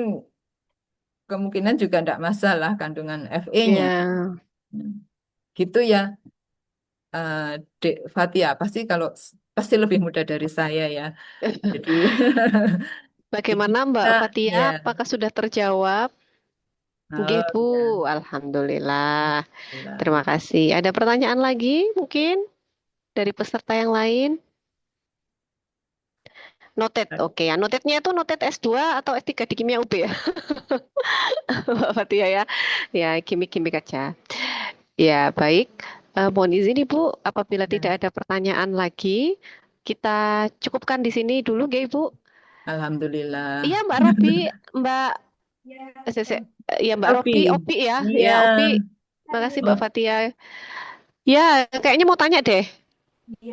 kemungkinan juga tidak masalah kandungan Fe-nya. ya. Gitu ya, eh, Dek Fatia. Pasti lebih muda dari saya ya. Jadi jadi Bagaimana Mbak kita Fatia? ya, Apakah sudah terjawab? Nggih, oh, Bu. ya, Alhamdulillah. alhamdulillah. Terima kasih. Ada pertanyaan lagi mungkin dari peserta yang lain? Noted. Oke, ya. Notednya itu noted S2 atau S3 di Kimia UB ya? Mbak Fatia ya. Ya, gimmick-gimmick aja. Ya, baik. Mohon izin Ibu, apabila Ya, tidak ada pertanyaan lagi, kita cukupkan di sini dulu, ya Ibu. Iya, alhamdulillah. Mbak Robi, Mbak, ya Mbak Opi, Robi, Opi ya, ya iya, Opi. Makasih Mbak oh, Fatia. Ya, kayaknya mau tanya deh.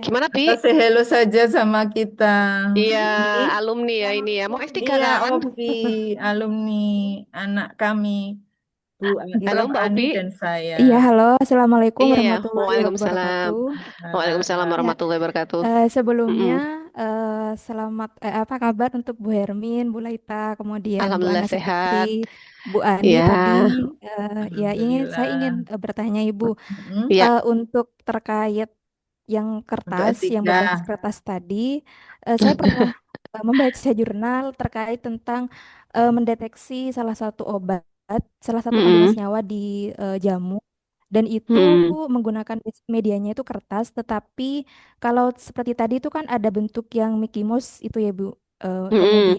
Gimana, Bi? atau say hello saja sama kita. Iya, Ini, alumni ya ini ya. Mau S3 iya, kan? Opi, alumni anak kami, Bu Halo Irob Mbak Ani Opi. dan saya. Iya, halo, Assalamualaikum Iya ya, warahmatullahi Waalaikumsalam. wabarakatuh. Waalaikumsalam Ya, warahmatullahi wabarakatuh. sebelumnya Mm-mm. selamat apa kabar untuk Bu Hermin, Bu Laita, kemudian Bu Alhamdulillah Ana Sitri, sehat. Bu Ani tadi. Ya, Ya saya ingin Alhamdulillah. bertanya Ibu Hmm, ya. untuk terkait yang untuk kertas, yang S3. berbasis kertas tadi, saya pernah membaca jurnal terkait tentang mendeteksi salah satu obat, salah satu kandungan Mm-mm. senyawa di jamu. Dan itu Hmm. menggunakan medianya itu kertas, tetapi kalau seperti tadi itu kan ada bentuk yang Mickey Mouse itu ya Bu. Hmm. Kemudian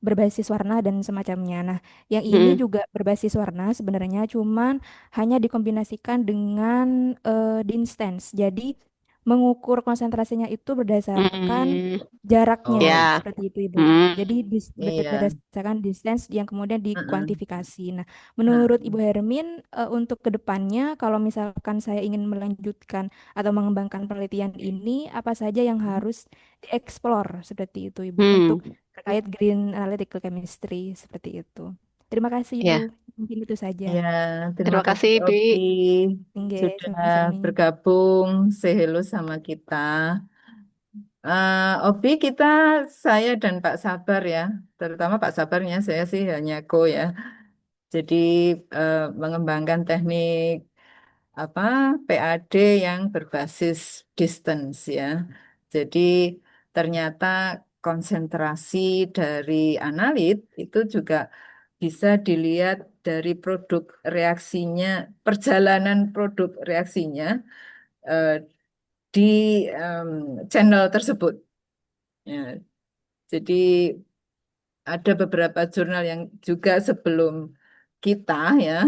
berbasis warna dan semacamnya. Nah, yang ini Hmm. juga berbasis warna sebenarnya, cuman hanya dikombinasikan dengan distance. Jadi mengukur konsentrasinya itu berdasarkan Hmm. jaraknya Oh, Ya. seperti itu Ibu. Hmm. Jadi iya. berdasarkan distance yang kemudian Heeh. dikuantifikasi. Nah, Heeh. menurut Ibu Hermin untuk kedepannya kalau misalkan saya ingin melanjutkan atau mengembangkan penelitian ini, apa saja yang harus dieksplor seperti itu Ibu untuk Hmm. terkait green analytical chemistry seperti itu. Terima kasih Ibu. Ya. Mungkin itu saja. Ya, terima Terima kasih kasih, Bi. Opi Oke, sudah sami-sami. bergabung, say hello sama kita. Opi, saya dan Pak Sabar ya, terutama Pak Sabarnya, saya sih hanya go ya. Jadi mengembangkan teknik apa PAD yang berbasis distance ya. Jadi ternyata konsentrasi dari analit itu juga bisa dilihat dari produk reaksinya, perjalanan produk reaksinya eh, di em, channel tersebut. Ya, jadi ada beberapa jurnal yang juga sebelum kita ya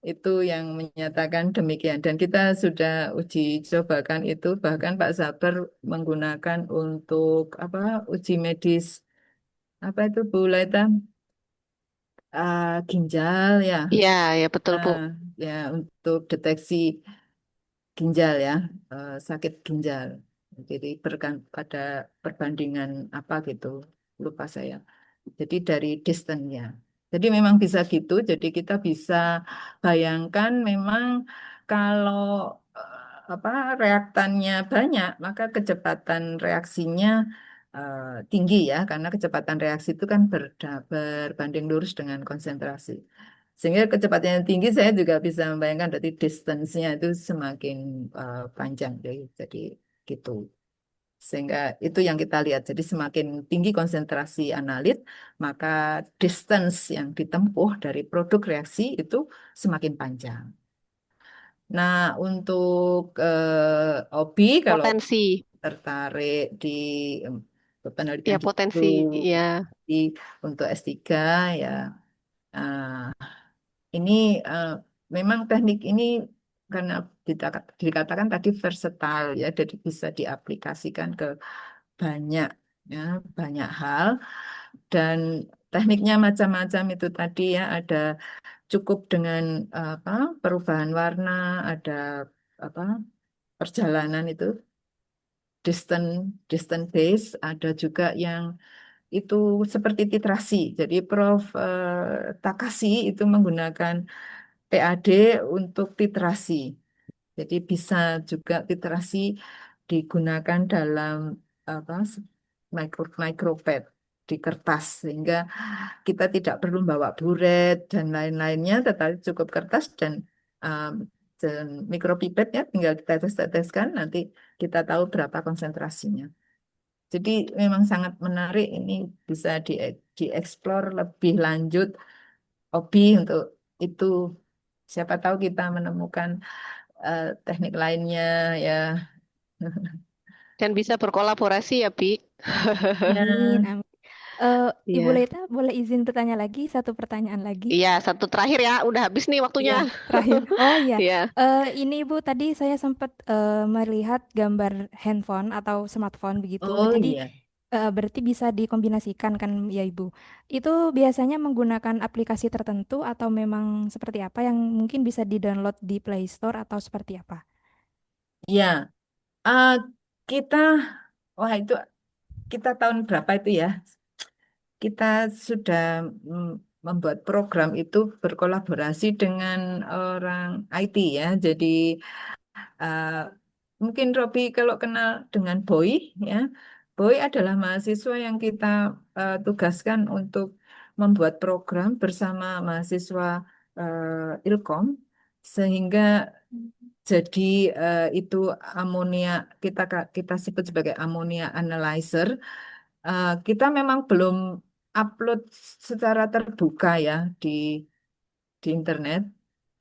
itu yang menyatakan demikian dan kita sudah uji cobakan itu bahkan Pak Sabar menggunakan untuk apa uji medis apa itu Bu Laita. Ginjal ya. Iya, ya betul, Bu. Nah, ya untuk deteksi ginjal ya, sakit ginjal. Jadi pada perbandingan apa gitu, lupa saya. Jadi dari distance-nya. Jadi memang bisa gitu. Jadi kita bisa bayangkan memang kalau apa reaktannya banyak, maka kecepatan reaksinya tinggi ya, karena kecepatan reaksi itu kan berbanding lurus dengan konsentrasi. Sehingga kecepatannya tinggi, saya juga bisa membayangkan berarti distance-nya itu semakin panjang. Jadi gitu. Sehingga itu yang kita lihat. Jadi semakin tinggi konsentrasi analit, maka distance yang ditempuh dari produk reaksi itu semakin panjang. Nah, untuk OBI, kalau Potensi. tertarik di em, penelitian Ya, di situ, potensi. Ya. di, untuk S3, ya ini eh, memang teknik ini karena dikatakan tadi versatile ya, jadi bisa diaplikasikan ke banyak ya, banyak hal dan tekniknya macam-macam itu tadi ya ada cukup dengan apa perubahan warna, ada apa perjalanan itu distance distance base, ada juga yang itu seperti titrasi. Jadi Prof Takasi itu menggunakan PAD untuk titrasi. Jadi bisa juga titrasi digunakan dalam apa micropad di kertas sehingga kita tidak perlu bawa buret dan lain-lainnya, tetapi cukup kertas um, dan mikropipet ya tinggal kita teteskan nanti kita tahu berapa konsentrasinya. Jadi memang sangat menarik ini bisa dieksplor lebih lanjut hobi untuk itu. Siapa tahu kita menemukan teknik lainnya ya. Dan bisa berkolaborasi ya, Bi. Amin, Ya, amin. Eh, Ibu iya. Leta boleh izin bertanya lagi satu pertanyaan lagi? Iya, satu terakhir ya. Udah habis nih waktunya. Iya, terakhir. Oh iya, Iya. Ini Ibu tadi saya sempat melihat gambar handphone atau smartphone begitu. Oh Jadi iya. berarti bisa dikombinasikan kan ya Ibu. Itu biasanya menggunakan aplikasi tertentu atau memang seperti apa yang mungkin bisa di-download di Play Store atau seperti apa? Iya. Ah, kita, wah itu kita tahun berapa itu ya? Kita sudah mm, membuat program itu berkolaborasi dengan orang IT ya. Jadi uh, mungkin Robi kalau kenal dengan Boy ya. Boy adalah mahasiswa yang kita tugaskan untuk membuat program bersama mahasiswa Ilkom sehingga jadi itu amonia kita sebut sebagai amonia analyzer. Kita memang belum upload secara terbuka ya di internet,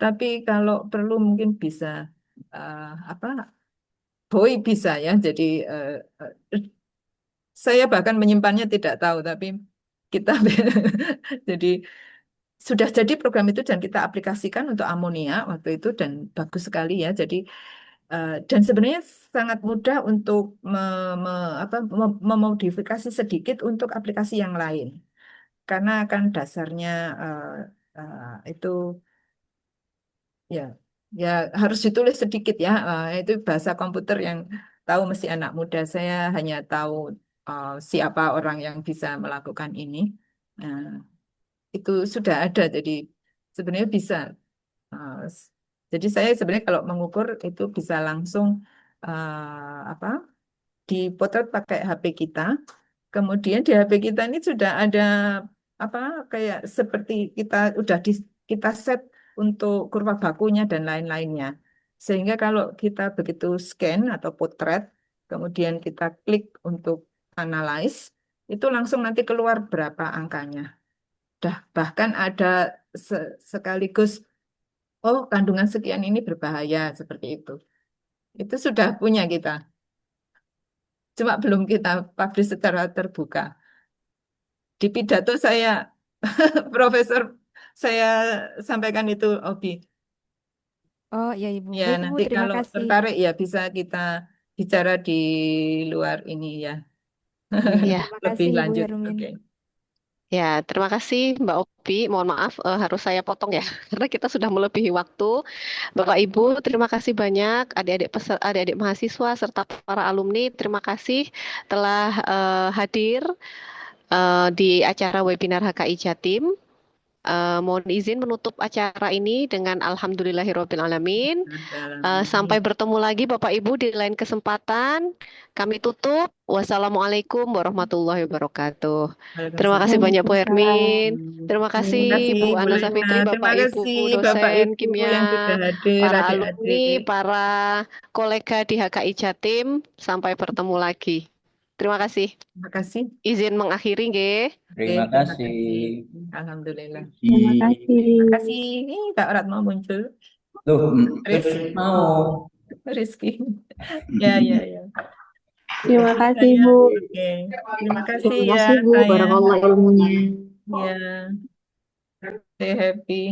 Tapi kalau perlu mungkin bisa apa boy bisa ya. Jadi saya bahkan menyimpannya tidak tahu, tapi kita jadi sudah jadi program itu dan kita aplikasikan untuk amonia waktu itu dan bagus sekali ya. Jadi dan sebenarnya sangat mudah untuk memodifikasi sedikit untuk aplikasi yang lain karena kan dasarnya itu ya ya harus ditulis sedikit ya. Itu bahasa komputer yang tahu mesti anak muda. Saya hanya tahu siapa orang yang bisa melakukan ini. Nah, itu sudah ada jadi sebenarnya bisa. Uh, s- jadi saya sebenarnya kalau mengukur itu bisa langsung apa dipotret pakai HP kita. Kemudian di HP kita ini sudah ada apa kayak seperti kita set untuk kurva bakunya dan lain-lainnya. Sehingga kalau kita begitu scan atau potret, kemudian kita klik untuk analyze, itu langsung nanti keluar berapa angkanya. Bahkan ada sekaligus, oh kandungan sekian ini berbahaya seperti itu. Itu sudah punya kita. Cuma belum kita publish secara terbuka. Di pidato saya, Profesor, saya sampaikan itu, Obi. Oh ya Ibu. Ya, Baik Ibu, nanti terima kalau kasih. tertarik ya bisa kita bicara di luar ini ya, Iya, Ya, terima lebih kasih Ibu lanjut. Hermin. Oke. ya, terima kasih Mbak Opi. Mohon maaf, harus saya potong ya, karena kita sudah melebihi waktu. Bapak Ibu, terima kasih banyak. Adik-adik mahasiswa serta para alumni, terima kasih telah hadir di acara webinar HKI Jatim. Mohon izin menutup acara ini dengan Alhamdulillahirrahmanirrahim. Sampai bertemu lagi Bapak Ibu di lain kesempatan. Kami tutup. Wassalamualaikum warahmatullahi wabarakatuh. Terima kasih Waalaikumsalam. banyak Bu Hermin. Terima Terima kasih kasih Bu Bu Ana Lena. Safitri, Terima Bapak Ibu kasih Bapak dosen Ibu yang sudah kimia, hadir, para adik-adik. alumni, para kolega di HKI Jatim. Sampai bertemu lagi. Terima kasih. Terima kasih. Izin mengakhiri, nggih. Oke, Terima terima kasih. kasih. Alhamdulillah. Terima Ih, kasih. Terima kasih. Kak Ratmo muncul. Tuh, Riz, mau. Rizky. Ya, ya, ya. Terima Jadi kasih, saya, Bu. oke. Terima kasih Terima ya, kasih, Bu. saya. Barakallah ilmunya. Ya, stay happy.